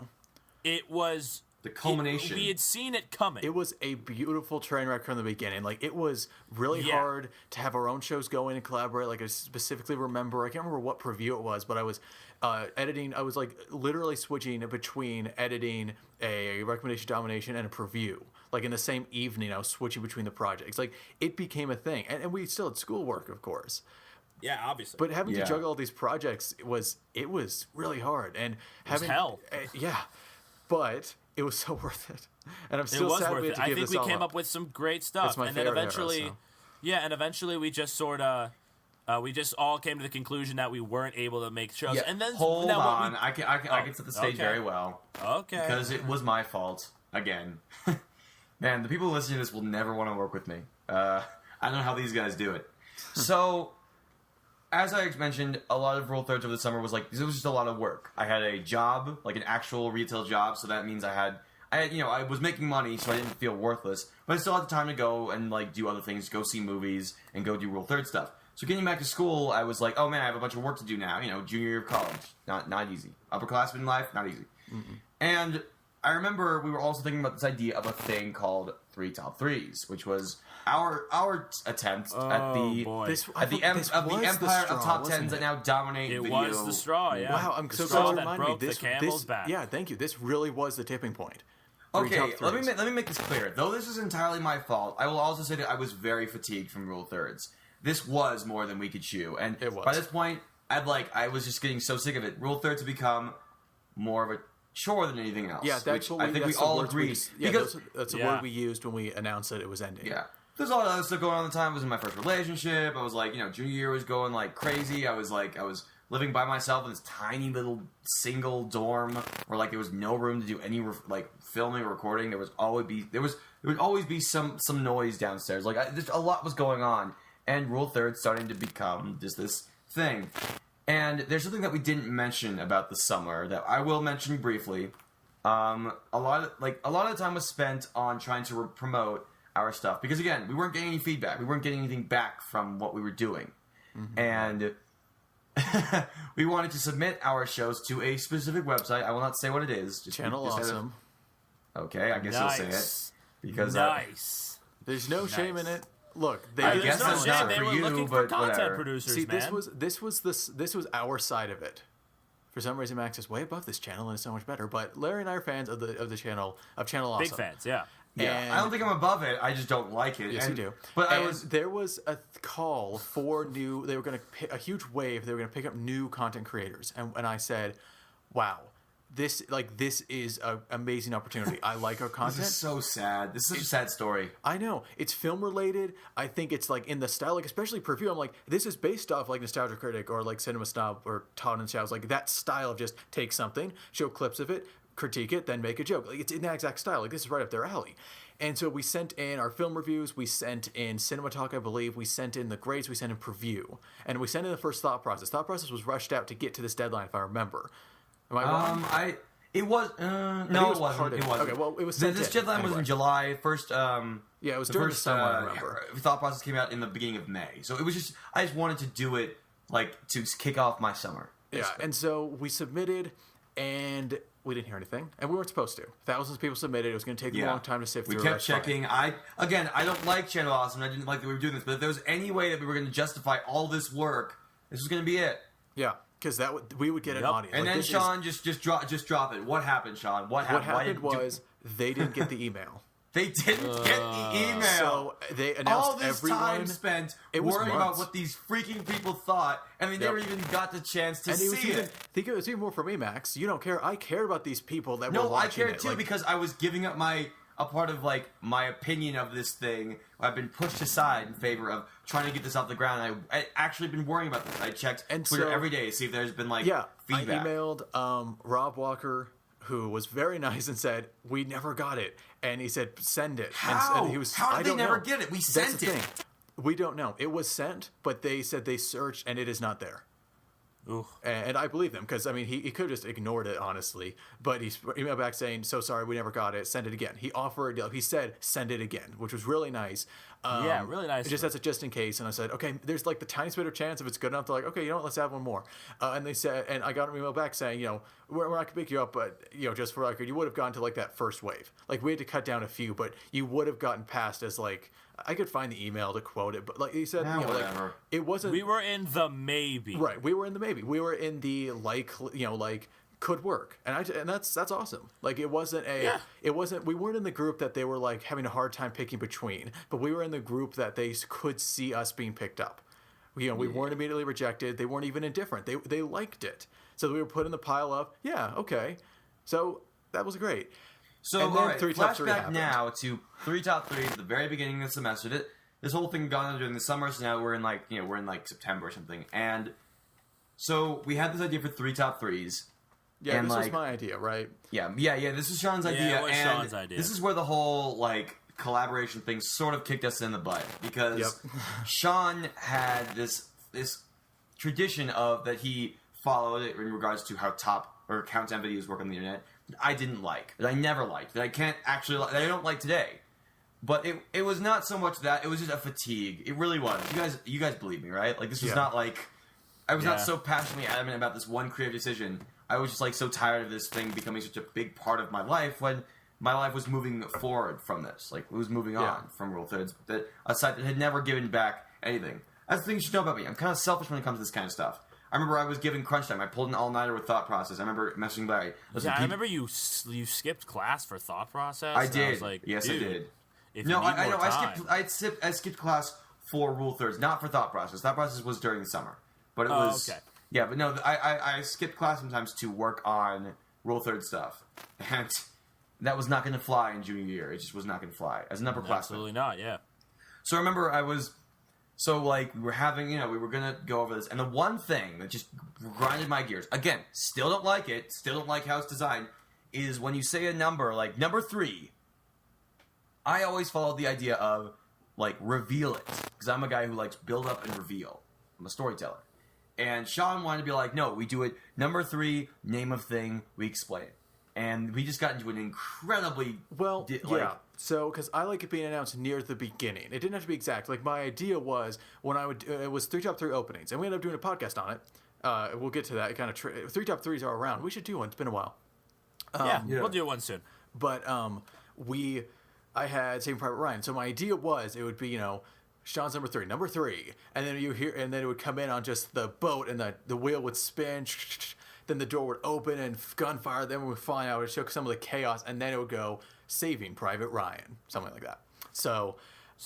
It was... the culmination. We had seen it coming. It was a beautiful train wreck from the beginning. Like, it was really hard to have our own shows go in and collaborate. Like, I specifically remember, I can't remember what preview it was, but I was editing, I was, like, literally switching between editing a recommendation domination and a preview. Like, in the same evening, I was switching between the projects. Like, it became a thing. And we still had schoolwork, of course. Yeah, obviously. But having to Yeah. juggle all these projects, it was really hard. And having hell. Yeah. But it was so worth it. And I'm It still was sad worth we had it. to I give think this we all came up. up with some great stuff, It's my and then favorite era, eventually, we just sort of, we just all came to the conclusion that we weren't able to make shows. Yeah, And then hold now on. What I can set the stage okay. very well. okay. Because it was my fault again. Man, the people listening to this will never want to work with me. I don't know how these guys do it. So, as I mentioned, a lot of Rule Thirds over the summer was like, this was just a lot of work. I had a job, like an actual retail job, so that means I was making money, so I didn't feel worthless, but I still had the time to go and like do other things, go see movies, and go do Rule Third stuff. So getting back to school, I was like, oh man, I have a bunch of work to do now. You know, junior year of college, not easy. Upperclassman life, not easy. Mm-mm. And I remember we were also thinking about this idea of a thing called 3 Top 3s, which was our attempt at the empire of top 10s that now dominate It video. was the straw, yeah. Wow, I'm The so straw glad you that reminded me. broke the camel's back. Yeah, thank you. This really was the tipping point. 3 Okay, top let 3s. me make this clear. Though this is entirely my fault, I will also say that I was very fatigued from Rule Thirds. This was more than we could chew, and It was. by this point, I was just getting so sick of it. Rule Thirds had become more of a chore than anything else. Yeah, that's which what I think we that's the all words agreed. that's the Yeah. word we used when we announced that it was ending. Yeah. There's a lot of other stuff going on at the time. I was in my first relationship. I was like, junior year was going like crazy. I was living by myself in this tiny little single dorm where like there was no room to do any filming or recording. There would always be some noise downstairs. Just a lot was going on, and Rule Third starting to become just this thing. And there's something that we didn't mention about the summer that I will mention briefly. A lot of the time was spent on trying to promote our stuff because again, we weren't getting any feedback. We weren't getting anything back from what we were doing, and we wanted to submit our shows to a specific website. I will not say what it is. Channel Awesome. Okay, I guess Nice. you'll say it because Nice. There's no shame in it. Look, I There's guess no that's shame. not They for were you, looking for but content whatever. producers, see, man. this was our side of it. For some reason, Max is way above this channel and it's so much better. But Larry and I are fans of the channel Awesome. Big fans, yeah. Yeah, And- I don't think I'm above it. I just don't like it. Yes, you do. But And there was a call for new. They were going to a huge wave. They were going to pick up new content creators, and I said, "Wow, this is an amazing opportunity. I like our content." This is so sad. This is such a sad story. I know it's film related. I think it's like in the style, like especially preview. I'm like, this is based off like Nostalgia Critic or like Cinema Snob or Todd and Show's, like that style of just take something, show clips of it, critique it, then make a joke. Like it's in that exact style. Like this is right up their alley. And so we sent in our film reviews, we sent in Cinema Talk, I believe, we sent in the grades, we sent in preview, and we sent in the first thought process. Thought process was rushed out to get to this deadline, if I remember. Am I wrong? It was no, it wasn't. It wasn't. Okay, well, it was This sent in, deadline was in anyway. July. First, Yeah, it was during the summer, I remember. Thought process came out in the beginning of May, so it was just I just wanted to do it to kick off my summer. Yeah, and so we submitted, and we didn't hear anything, and we weren't supposed to. Thousands of people submitted. It was going to take a long time to sift We through. kept That's fine. checking. I don't like Channel Awesome. I didn't like that we were doing this, but if there was any way that we were going to justify all this work, this was going to be it. Yeah, because we would get an audience. And Like, then this Sean just drop it. What happened, Sean? What happened? what happened was they didn't get the email. They didn't get the email. So So they announced all this everyone. time spent worrying about what these freaking people thought, and they never even got the chance to see it. I think it was even more for me, Max. You don't care. I care about these people that were No, I watching cared too because I was giving up a part of like my opinion of this thing. I've been pushed aside in favor of trying to get this off the ground. I actually been worrying about this. I checked Twitter every day to see if there's been feedback. I emailed Rob Walker, who was very nice and said, we never got it. And he said, send it. How? And he was, How did they never get it? We sent it. We don't know. It was sent, but they said they searched and it is not there. Ooh. And I believe him because, I mean, he could have just ignored it, honestly. But he emailed back saying, so sorry, we never got it. Send it again. He offered, he said, send it again, which was really nice. Yeah, really nice. Just as a just in case. And I said, okay, there's like the tiniest bit of chance if it's good enough to okay, you know what, let's have one more. And they said, and I got an email back saying, we're not going to pick you up, but, just for record, you would have gone to that first wave. We had to cut down a few, but you would have gotten past as I could find the email to quote it, but he said, whatever. It wasn't. We were in the maybe. Right, we were in the maybe. We were in the could work, and that's awesome. It wasn't it wasn't. We weren't in the group that they were having a hard time picking between, but we were in the group that they could see us being picked up. We weren't immediately rejected. They weren't even indifferent. They liked it, so we were put in the pile of okay. So that was great. So, all right, flashback now to 3 top 3 at the very beginning of the semester. This whole thing gone on during the summer, so now we're in we're in September or something. And so we had this idea for 3 top 3s. Yeah, and this was my idea, right? Yeah, this was Sean's idea. Yeah, it was Sean's idea. This is where the whole collaboration thing sort of kicked us in the butt because Sean had this tradition of that he followed in regards to how top or countdown videos work on the internet. I didn't like, that I never liked, that I can't actually like, that I don't like today. But it was not so much that, it was just a fatigue. It really was. You guys believe me, right? This was not I was not so passionately adamant about this one creative decision. I was just so tired of this thing becoming such a big part of my life when my life was moving forward from this. It was moving on from Rule Thirds. That a site that had never given back anything. That's the thing you should know about me. I'm kind of selfish when it comes to this kind of stuff. I remember I was given crunch time. I pulled an all-nighter with Thought Process. I remember messaging Larry. I remember you skipped class for Thought Process. I did. I did. I skipped class for Rule Thirds, not for Thought Process. Thought Process was during the summer, but it was okay. Yeah, but no, I skipped class sometimes to work on Rule Third stuff, and that was not going to fly in junior year. It just was not going to fly as an upperclassman. Absolutely not. Yeah. So I remember I was. So, we were having, we were going to go over this. And the one thing that just grinded my gears, again, still don't like it, still don't like how it's designed, is when you say a number, number 3, I always followed the idea of, reveal it. Because I'm a guy who likes build up and reveal. I'm a storyteller. And Sean wanted to be no, we do it, number 3, name of thing, we explain it. And we just got into an incredibly... So, because I like it being announced near the beginning. It didn't have to be exact. My idea was when it was 3 top 3 openings, and we ended up doing a podcast on it. We'll get to that. 3 top 3s are around. We should do one. It's been a while. We'll do one soon. But I had Saving Private Ryan. So my idea was it would be Sean's number 3, and then it would come in on just the boat, and the wheel would spin. Then the door would open and gunfire. Then we would find out. It would show some of the chaos, and then it would go Saving Private Ryan, something like that. So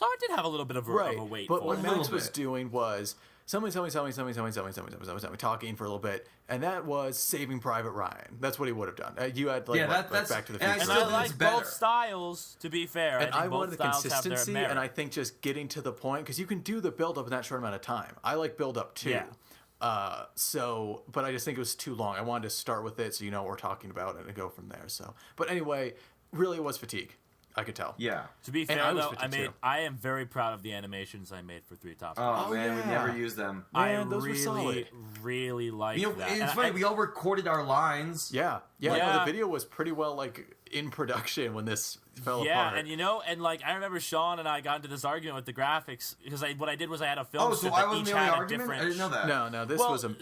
it did have a little bit of a weight. But what Max was doing was somebody talking for a little bit, and that was Saving Private Ryan. That's what he would have done. You had that's Back to the Future. And I like both styles, to be fair. And I wanted the consistency, and I think just getting to the point, because you can do the build up in that short amount of time. I like build up too. Yeah. But I just think it was too long. I wanted to start with it so you know what we're talking about and go from there. But anyway, really it was fatigue. I could tell. Yeah. To be fair, though, I am very proud of the animations I made for 3 top 3. Oh man, we never used them. Man, those were solid. Really liked that. It's funny. We all recorded our lines. Yeah. No, the video was pretty well in production when this fell apart. And I remember Sean and I got into this argument with the graphics because what I did was I had a film. Oh, so I wasn't the only argument? I didn't know that. No, this was a.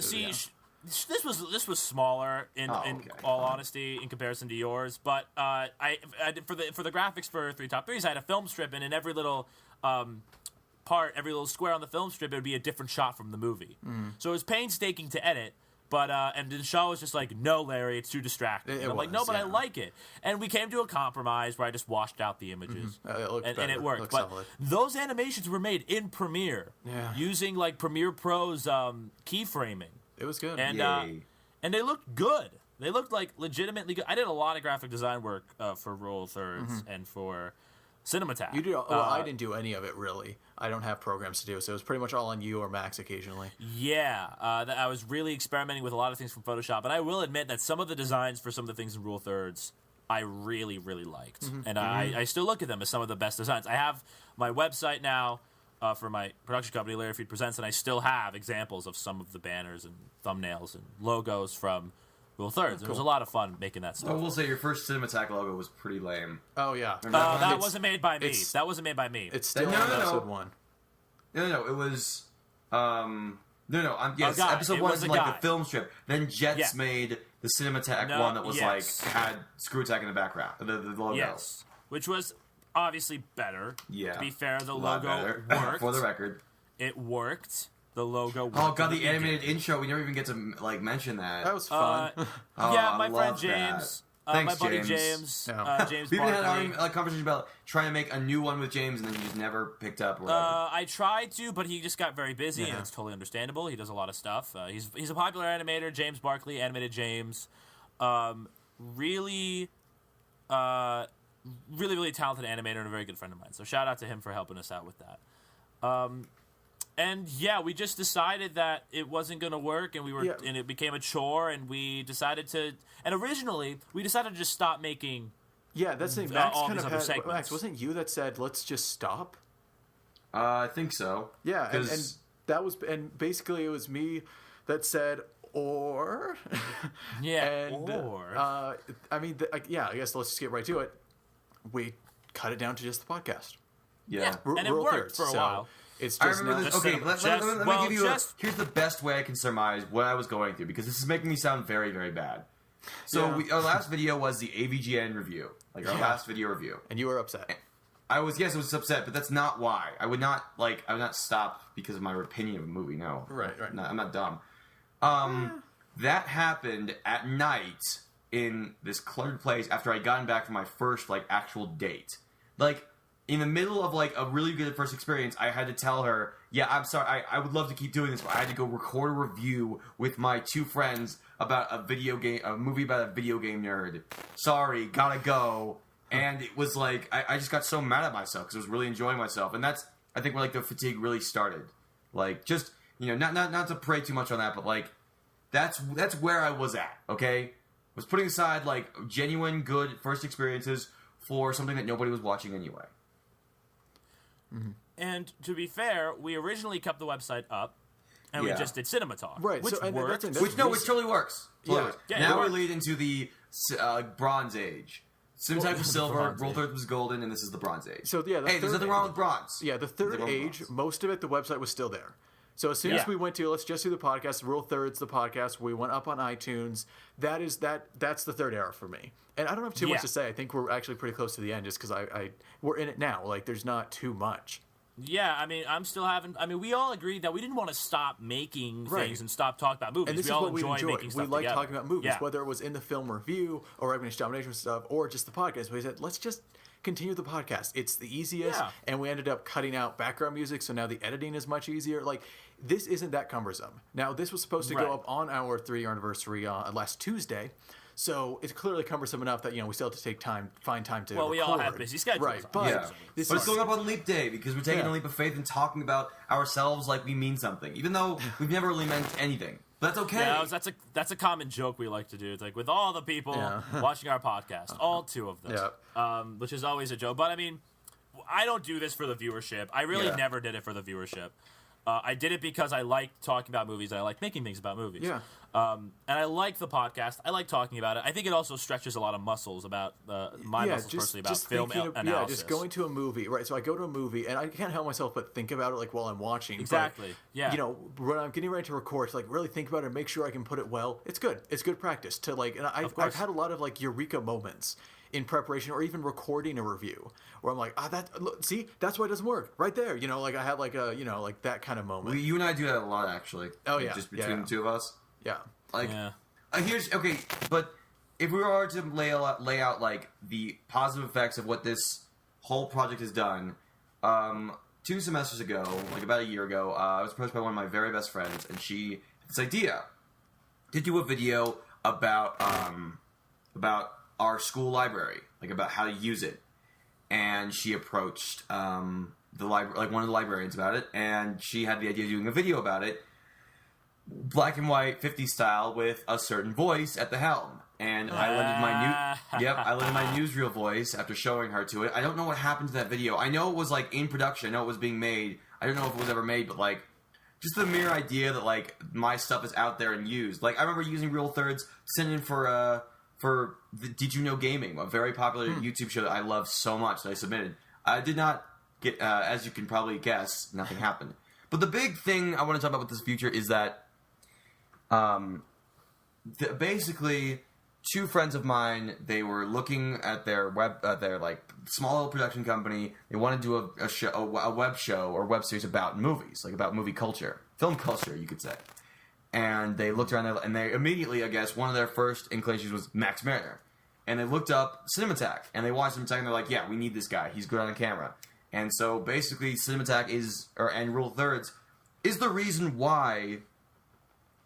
This was smaller in all honesty in comparison to yours, but I did, for the graphics for 3 top 3s, I had a film strip, and in every little every little square on the film strip, it would be a different shot from the movie. So it was painstaking to edit, But and then Shaw was just like, "No, Larry, it's too distracting." And I'm like, "No, but I like it." And we came to a compromise where I just washed out the images, and it worked. But solid. those animations were made in Premiere, using like Premiere Pro's keyframing. It was good, and they looked good. They looked like legitimately good. I did a lot of graphic design work for Rule of Thirds and for ScrewAttack. You did. Well, I didn't do any of it really. I don't have programs to do, so it was pretty much all on you or Max occasionally. Yeah, I was really experimenting with a lot of things from Photoshop, and I will admit that some of the designs for some of the things in Rule of Thirds I really, really liked, and I still look at them as some of the best designs. I have my website now for my production company, Larry Feed Presents, and I still have examples of some of the banners and thumbnails and logos from Rule of Thirds. It was a lot of fun making that stuff. I will say your first ScrewAttack logo was pretty lame. Oh yeah, that wasn't made by me. That wasn't made by me. It's still on episode 1. No, it was. Yes, guy. episode It 1 was is a like guy. the film strip. Then Jets made the ScrewAttack one that was like had ScrewAttack in the background, the logo. Yes, which was obviously better. Yeah. To be fair, the A lot logo better. worked. For the record. It worked. The logo worked. Oh god, the animated intro. We never even get to like mention that. That was fun. Yeah, my I friend love James. Thanks, my buddy James. James. Yeah. James We've even Barkley. had a conversation about trying to make a new one with James, and then he just never picked up. Or whatever. I tried to, but he just got very busy, and it's totally understandable. He does a lot of stuff. He's a popular animator, James Barkley, Animated James. Really, really talented animator and a very good friend of mine. So shout out to him for helping us out with that. And yeah, we just decided that it wasn't going to work, and and it became a chore, and we decided to. And originally, we decided to just stop making. Yeah, that's the thing. Max all kind these of other had. segments. Max, wasn't you that said let's just stop? I think so. Yeah, and that was, and basically it was me that said or. Yeah, and, or. I mean, I guess let's just get right to it. We cut it down to just the podcast. Yeah. And it worked for a while. It's I just remember now. this. Okay, let me give you. Here's the best way I can surmise what I was going through, because this is making me sound very, very bad. So our last video was the AVGN review, like our last video review, And you were upset. I was upset, but that's not why. I would not stop because of my opinion of a movie. No, Right. I'm not dumb. That happened at night in this cluttered place after I'd gotten back from my first like actual date. Like in the middle of like a really good first experience, I had to tell her, "Yeah, I'm sorry. I would love to keep doing this, but I had to go record a review with my 2 friends about a movie about a video game nerd. Sorry, gotta go." And it was like I just got so mad at myself because I was really enjoying myself, and that's I think where like the fatigue really started. Like just not to pray too much on that, but like that's where I was at. Okay, I was putting aside like genuine good first experiences for something that nobody was watching anyway. And to be fair, we originally kept the website up, and we just did Cinema Talk, Right, which so, and worked. that's- Which totally works. Totally works. Yeah, now it we works. lead into the Bronze Age. ScrewAttack was silver, Bronze Rule Age. 30 was golden, and this is the Bronze Age. So yeah, hey, there's nothing wrong with bronze. Yeah, the third Nothing wrong with age, bronze. most of it, the website was still there. So as soon as we went to let's just do the podcast, Rule Thirds the podcast, we went up on iTunes. That's the third era for me. And I don't have too much to say. I think we're actually pretty close to the end, just because we're in it now. Like there's not too much. Yeah, I mean, we all agreed that we didn't want to stop making Right. things and stop talking about movies. And this we is all what we enjoy enjoy. making stuff We like together. talking about movies, Yeah. whether it was in the film review or Domination stuff or just the podcast. We said, let's just continue the podcast. It's the easiest, and we ended up cutting out background music, so now the editing is much easier. Like, this isn't that cumbersome. Now, this was supposed to go up on our 3-year anniversary last Tuesday, so it's clearly cumbersome enough that, we still have to find time to Well, we all have record. busy schedules. Right, but Yeah. this But is it's going up on Leap Day because we're taking Yeah. a leap of faith and talking about ourselves like we mean something, even though we've never really meant anything. But that's okay. Yeah, that's a common joke we like to do. It's like with all the people watching our podcast, all 2 of them, which is always a joke. But I mean, I don't do this for the viewership. I really never did it for the viewership. I did it because I like talking about movies and I like making things about movies. Yeah. And I like the podcast. I like talking about it. I think it also stretches a lot of muscles about my muscles personally about film analysis. Yeah, just going to a movie, right? So I go to a movie, and I can't help myself but think about it like while I'm watching. Exactly. But, Yeah. when I'm getting ready to record, to like really think about it and make sure I can put it well. It's good. It's good practice to like. And I've had a lot of like eureka moments in preparation or even recording a review where I'm like, see, that's why it doesn't work right there. Like I had like a like that kind of moment. You and I do that a lot, actually. Oh, yeah. Just between Yeah. the 2 of us. Yeah. like Yeah. here's okay, but if we were to lay out like the positive effects of what this whole project has done, 2 semesters ago, like about a year ago, I was approached by one of my very best friends, and she had this idea to do a video about our school library, like about how to use it. And she approached the library, like one of the librarians, about it, and she had the idea of doing a video about it, black and white, 50s style, with a certain voice at the helm. And I lended my Newsreel voice after showing her to it. I don't know what happened to that video. I know it was like in production. I know it was being made. I don't know if it was ever made, but like just the mere idea that like my stuff is out there and used. Like I remember using Real Thirds, sending for the Did You Know Gaming, a very popular YouTube show that I love so much that I submitted. I did not get, as you can probably guess, nothing happened. But the big thing I want to talk about with this future is that, basically, 2 friends of mine, they were looking at their their like small little production company. They wanted to do a web show or web series about movies, like about movie culture, film culture, you could say. And they looked around and they immediately, I guess, one of their first inclinations was Max Mariner. And they looked up ScrewAttack, and they watched ScrewAttack, and they're like, yeah, we need this guy. He's good on camera. And so basically ScrewAttack and Rule Thirds is the reason why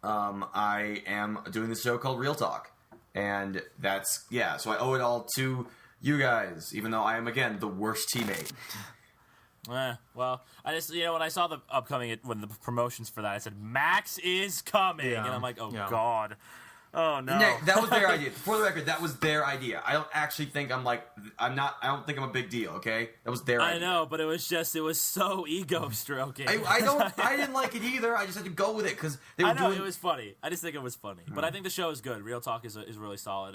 I am doing this show called Real Talk. And that's, yeah, so I owe it all to you guys, even though I am, again, the worst teammate. Well, I just, when I saw the when the promotions for that, I said, Max is coming. Yeah. And I'm like, oh, God. Oh, no. Yeah, that was their idea. For the record, that was their idea. I don't actually think I don't think I'm a big deal, okay? That was their idea. I know, but it was so ego-stroking. I didn't like it either. I just had to go with it because they were it was funny. I just think it was funny. But I think the show is good. Real Talk is a really solid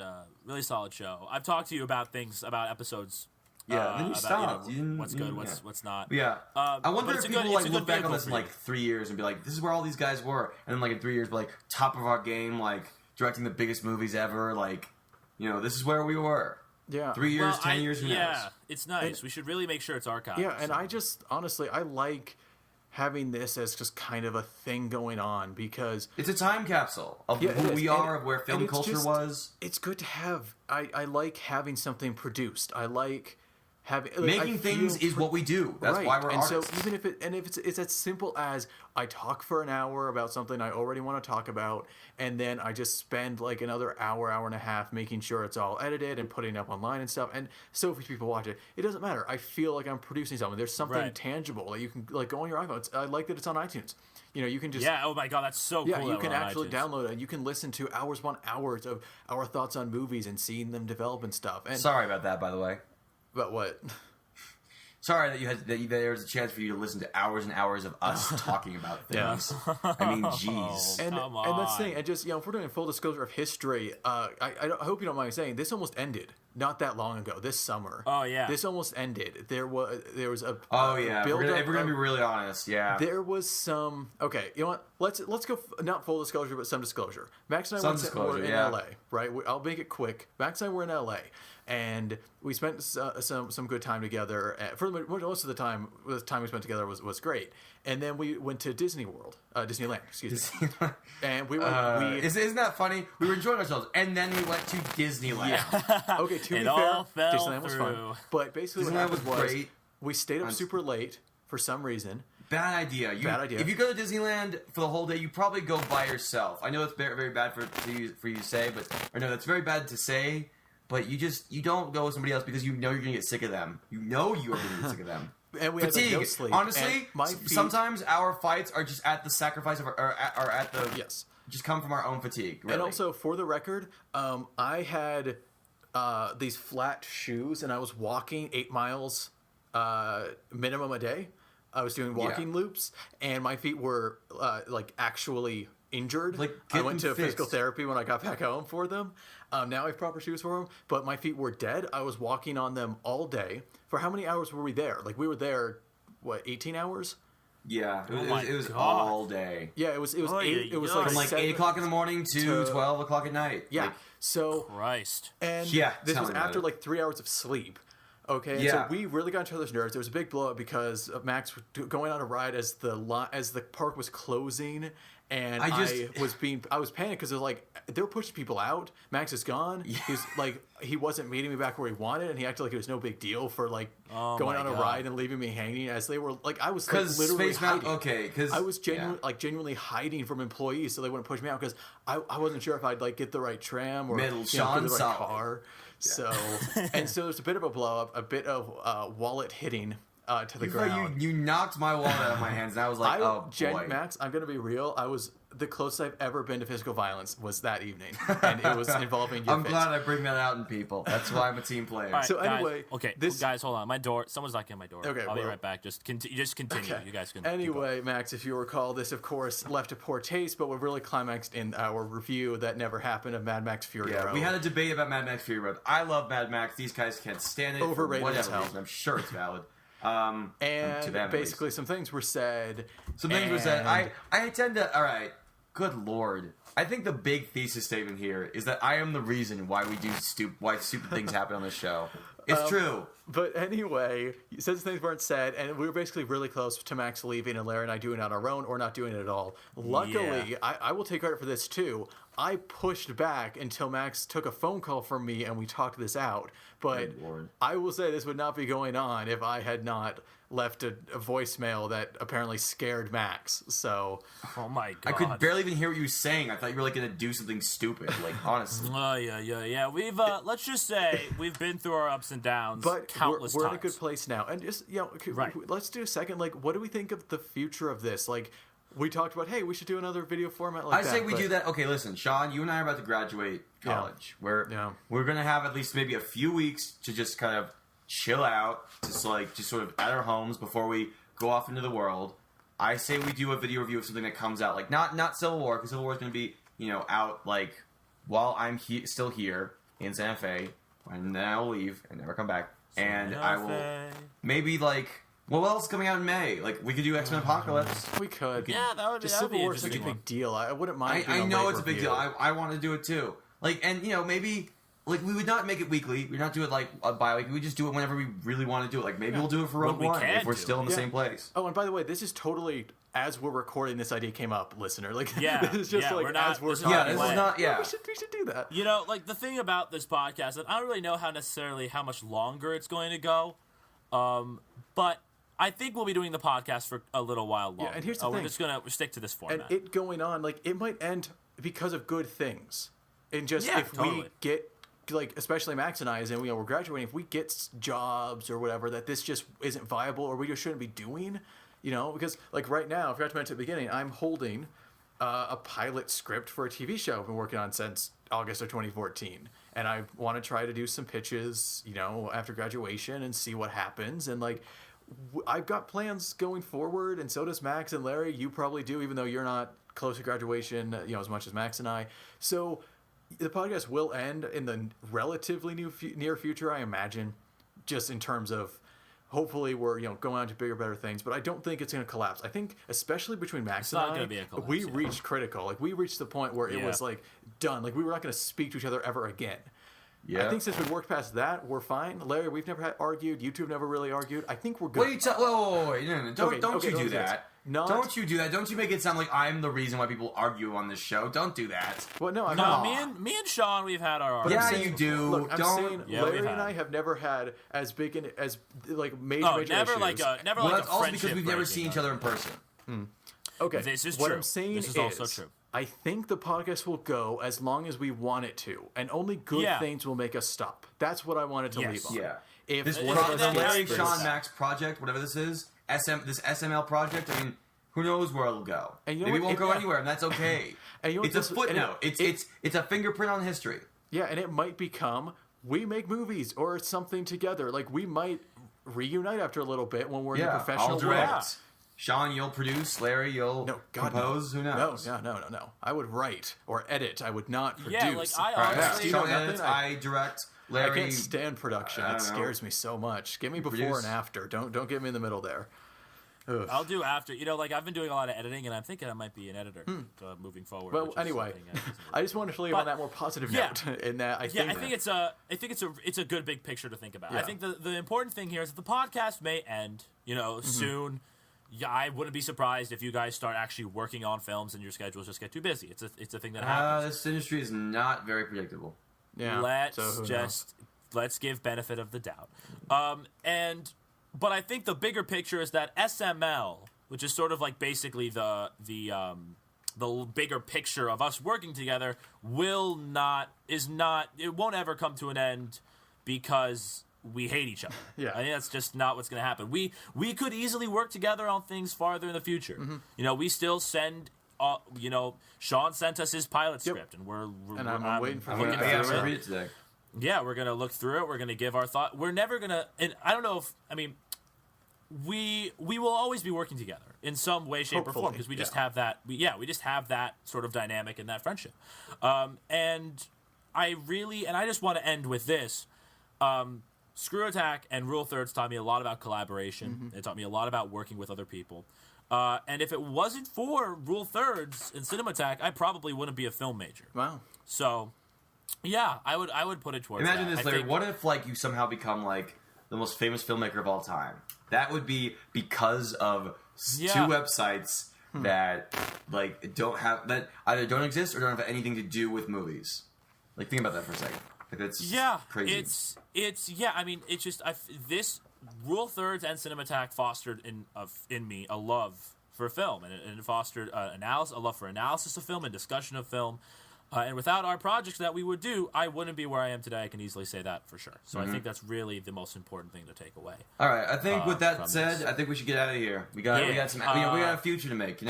show. I've talked to you about episodes. Yeah, then you stopped. What's good, what's not. Yeah. I wonder if people look back on this in you. 3 years and be like, this is where all these guys were. And then in 3 years, be like, top of our game, directing the biggest movies ever, this is where we were. Yeah. 3 years, 10 years, who knows? Yeah, it's nice. We should really make sure it's archived. Yeah, and I just, honestly, I like having this as just kind of a thing going on because... It's a time capsule of who we are, of where film culture was. It's good to have... I like having something produced. I like... Making things is what we do. That's why we're artists. And so even if it's as simple as I talk for an hour about something I already want to talk about, and then I just spend another hour and a half making sure it's all edited and putting it up online and stuff, and so if people watch it, it doesn't matter. I feel like I'm producing something. There's something tangible that you can go on your iPhone. I like that it's on iTunes. You can just... Yeah, oh my God, that's so cool. Yeah, you can actually download it, and you can listen to hours of our thoughts on movies and seeing them develop and stuff. And sorry about that, by the way. But what? Sorry that there was a chance for you to listen to hours and hours of us talking about things. Yeah. I mean, jeez. And that's the thing. And just, if we're doing a full disclosure of history, I hope you don't mind me saying, this almost ended not that long ago, this summer. Oh, yeah. This almost ended. There was a oh, yeah. If we're going to be really honest, yeah. There was some... Okay, you know what? Let's go, not full disclosure, but some disclosure. Max and I were in LA, right? I'll make it quick. Max and I were in LA. And we spent some good time together. For most of the time we spent together was great. And then we went to Disneyland, excuse me. And we went. Isn't that funny? We were enjoying ourselves, and then we went to Disneyland. Yeah. Okay, to be fair, Disneyland was fun. But basically, what happened was we stayed up super late for some reason. Bad idea. Bad idea. If you go to Disneyland for the whole day, you probably go by yourself. I know it's very, very bad for you to say, that's very bad to say. But you don't go with somebody else because you know you're going to get sick of them. You know you are going to get sick of them. And we had no sleep. Honestly, sometimes our fights are just at the sacrifice of yes. Just come from our own fatigue. Really. And also, for the record, I had these flat shoes, and I was walking 8 miles minimum a day. I was doing walking loops, and my feet were actually injured. I went to physical therapy when I got back home for them. Now I have proper shoes for them, but my feet were dead. I was walking on them all day. For how many hours were we there? We were there, 18 hours? Yeah, it was all day. Yeah, it was 8. It was from 8 o'clock in the morning to 12 o'clock at night. Yeah. Christ. And this was after 3 hours of sleep. Okay, and so we really got into each other's nerves. There was a big blow up because of Max going on a ride as the park was closing, and I was panicked because they were pushing people out. Max is gone. Yeah. He wasn't meeting me back where he wanted, and he acted like it was no big deal for going on a ride and leaving me hanging. As they were I was literally hiding. Because I was genuinely hiding from employees so they wouldn't push me out because I wasn't sure if I'd get the right tram or get the right car. So there's a bit of a blow up, a bit of wallet hitting to the ground. You knocked my wallet out of my hands, and I was like, boy. Max, I'm gonna be real. The closest I've ever been to physical violence was that evening, and it was involving your I'm glad I bring that out in people. That's why I'm a team player. Right, so anyway, guys, hold on. My door. Someone's knocking at my door. Okay, I'll be right back. Just continue. Okay. You guys can. Anyway, Max, if you recall, this of course left a poor taste, but what really climaxed in our review that never happened of Mad Max Fury Road. We had a debate about Mad Max Fury Road. I love Mad Max. These guys can't stand it. Overrated for as hell. reason. I'm sure it's valid. And basically, some things were said. I tend to. All right. Good Lord. I think the big thesis statement here is that I am the reason why we do why stupid things happen on this show. It's true. But anyway, since things weren't said, and we were basically really close to Max leaving and Larry and I doing it on our own or not doing it at all. Luckily, I will take credit for this too. I pushed back until Max took a phone call from me and we talked this out. But I will say this would not be going on if I had not left a voicemail that apparently scared Max. So, oh my god, I could barely even hear what you were saying. I thought you were going to do something stupid. Honestly. Yeah. We've let's just say we've been through our ups and downs, but countless we're times. in a good place now. And just let's do a second. What do we think of the future of this? We talked about, hey, we should do another video format like that. I say we do that. Okay, listen, Sean, you and I are about to graduate college. We're going to have at least maybe a few weeks to just kind of chill out, just sort of at our homes before we go off into the world. I say we do a video review of something that comes out, not Civil War, because Civil War is going to be out while I'm still here in Santa Fe, and then I will leave and never come back, and I will maybe what else is coming out in May? We could do X-Men Apocalypse. We could. Yeah, that would be Civil War is such a one. big deal. I wouldn't mind. I know it's a big deal. I want to do it too. Maybe we would not make it weekly. We'd not do it a bi-weekly. We just do it whenever we really want to do it. Maybe we'll do it for Rogue One if we're still in the same place. Oh, and by the way, this is totally as we're recording. This idea came up, listener. This is just we're not, as we're talking. talking. This is not. Yeah, we should do that. The thing about this podcast, and I don't really know how much longer it's going to go, but I think we'll be doing the podcast for a little while longer. Yeah, and here's the thing. We're just going to stick to this format. And it going on, it might end because of good things. And just we get, especially Max and I, as in, we're graduating, if we get jobs or whatever, that this just isn't viable or we just shouldn't be doing, because, right now, I forgot to mention at the beginning, I'm holding a pilot script for a TV show I've been working on since August of 2014. And I want to try to do some pitches, after graduation and see what happens. And, I've got plans going forward, and so does Max and Larry. You probably do, even though you're not close to graduation, as much as Max and I. So the podcast will end in the relatively near future, I imagine, just in terms of hopefully we're going on to bigger, better things. But I don't think it's going to collapse. I think, especially between Max and I, we reached critical. We reached the point where it was done. We were not going to speak to each other ever again. Yeah. I think since we worked past that, we're fine. Larry, we've never argued. You two have never really argued. I think we're good. Wait, wait. No. Don't you do that. Don't you do that. Don't you make it sound like I'm the reason why people argue on this show. Don't do that. Well, no, me and Sean, we've had our arguments. Yeah, you do. Look, I'm saying Larry and I have never had as big major never issues. Never well, like that's also because we've never seen each other in person. Okay, this is what true. I'm saying this is also true. I think the podcast will go as long as we want it to, and only good things will make us stop. That's what I wanted to leave on. Yeah. If this Larry, Sean, Max project, whatever this is, this SML project, who knows where it'll go? Maybe it won't go anywhere, and that's okay. It's a footnote. It's a fingerprint on history. Yeah, and it might become, we make movies or something together. We might reunite after a little bit when we're in the professional I'll direct. world. Sean, you'll produce. Larry, you'll compose. Who knows? No. I would write or edit. I would not produce. Yeah, I honestly... Sean edits, I direct. Larry... I can't stand production. It scares me so much. Get me before and after. Don't get me in the middle there. Ugh. I'll do after. Like I've been doing a lot of editing, and I'm thinking I might be an editor moving forward. Well, which is anyway, something I just wanted to leave on that more positive note. In that, I think it's a good big picture to think about. Yeah. I think the important thing here is that the podcast may end, soon. Yeah, I wouldn't be surprised if you guys start actually working on films and your schedules just get too busy. It's a thing that happens. This industry is not very predictable. Yeah. Let's give benefit of the doubt. But I think the bigger picture is that SML, which is sort of like basically the bigger picture of us working together, it won't ever come to an end because we hate each other. Yeah. I think that's just not what's going to happen. We could easily work together on things farther in the future. We still send. Sean sent us his pilot script, and I'm waiting for I'm gonna read it today. Yeah, we're gonna look through it. We're gonna give our thought. We're never gonna. And I don't know if we will always be working together in some way, shape, or form because we just have that. We just have that sort of dynamic and that friendship. And I just want to end with this. ScrewAttack and Rule Thirds taught me a lot about collaboration. It taught me a lot about working with other people. And if it wasn't for Rule Thirds and ScrewAttack, I probably wouldn't be a film major. Wow. So, yeah, I would put it towards Imagine that. this, Larry. What if you somehow become the most famous filmmaker of all time? That would be because of two websites that either don't exist or don't have anything to do with movies. Think about that for a second. That's crazy. It's just this Rule Thirds and ScrewAttack fostered in me a love for film, and it fostered a love for analysis of film and discussion of film. And without our projects that we would do, I wouldn't be where I am today. I can easily say that for sure. So I think that's really the most important thing to take away. All right, I think with that said, I think we should get out of here. We got some we got a future to make,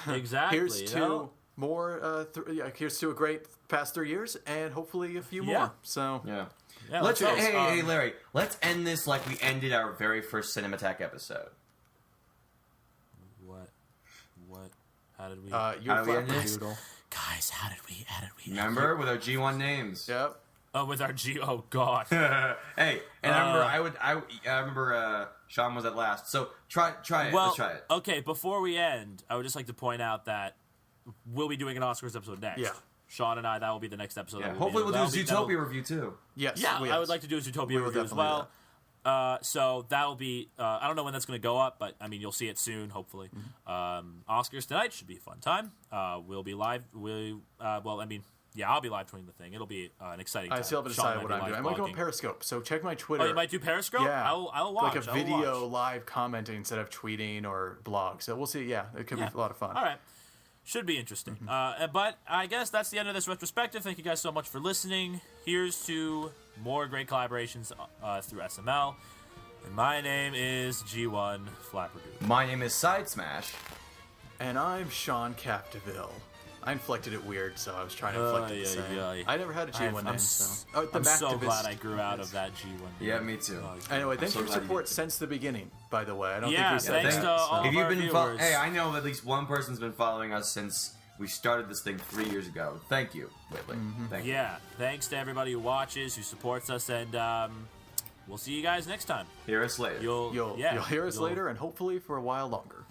Exactly. Here's to more. Here's to a great past 3 years, and hopefully a few more. So yeah. Hey, Larry. Let's end this like we ended our very first ScrewAttack episode. What? How did we? You're we end this? Guys, how did we? Remember with our G1 names. Yep. Oh, with our G. Oh God. Hey, and I remember Sean was at last. So try it. Well, Let's try it. Okay. Before we end, I would just like to point out that we'll be doing an Oscars episode next. Yeah. Sean and I, that will be the next episode. Yeah. Hopefully we'll do a Zootopia review too. Yes. Yeah, I would like to do a Zootopia review as well. So that'll be. I don't know when that's going to go up, but you'll see it soon, hopefully. Oscars tonight should be a fun time. We'll be live. I'll be live tweeting the thing. It'll be an exciting time. I still haven't decided what I'm doing. I might go on Periscope, so check my Twitter. Oh, you might do Periscope? Yeah. I'll watch. Like a video live commenting instead of tweeting or blog. So we'll see. Yeah, it could be a lot of fun. All right. Should be interesting. But I guess that's the end of this retrospective. Thank you guys so much for listening. Here's to more great collaborations through SML. And my name is G1 Flapperdude. My name is Side Smash. And I'm Sean Capdeville. I inflected it weird, so I was trying to inflect it the same. I never had a G1 name, so... I'm so glad I grew out of that G1 name. Yeah, me too. Anyway, thanks for your support since the beginning, by the way. I don't think we said thanks that. to all of our viewers. Hey, I know at least one person's been following us since we started this thing 3 years ago. Thank you, Whitley. Thank you. Yeah, thanks to everybody who watches, who supports us, and we'll see you guys next time. Hear us later. You'll hear us later, and hopefully for a while longer.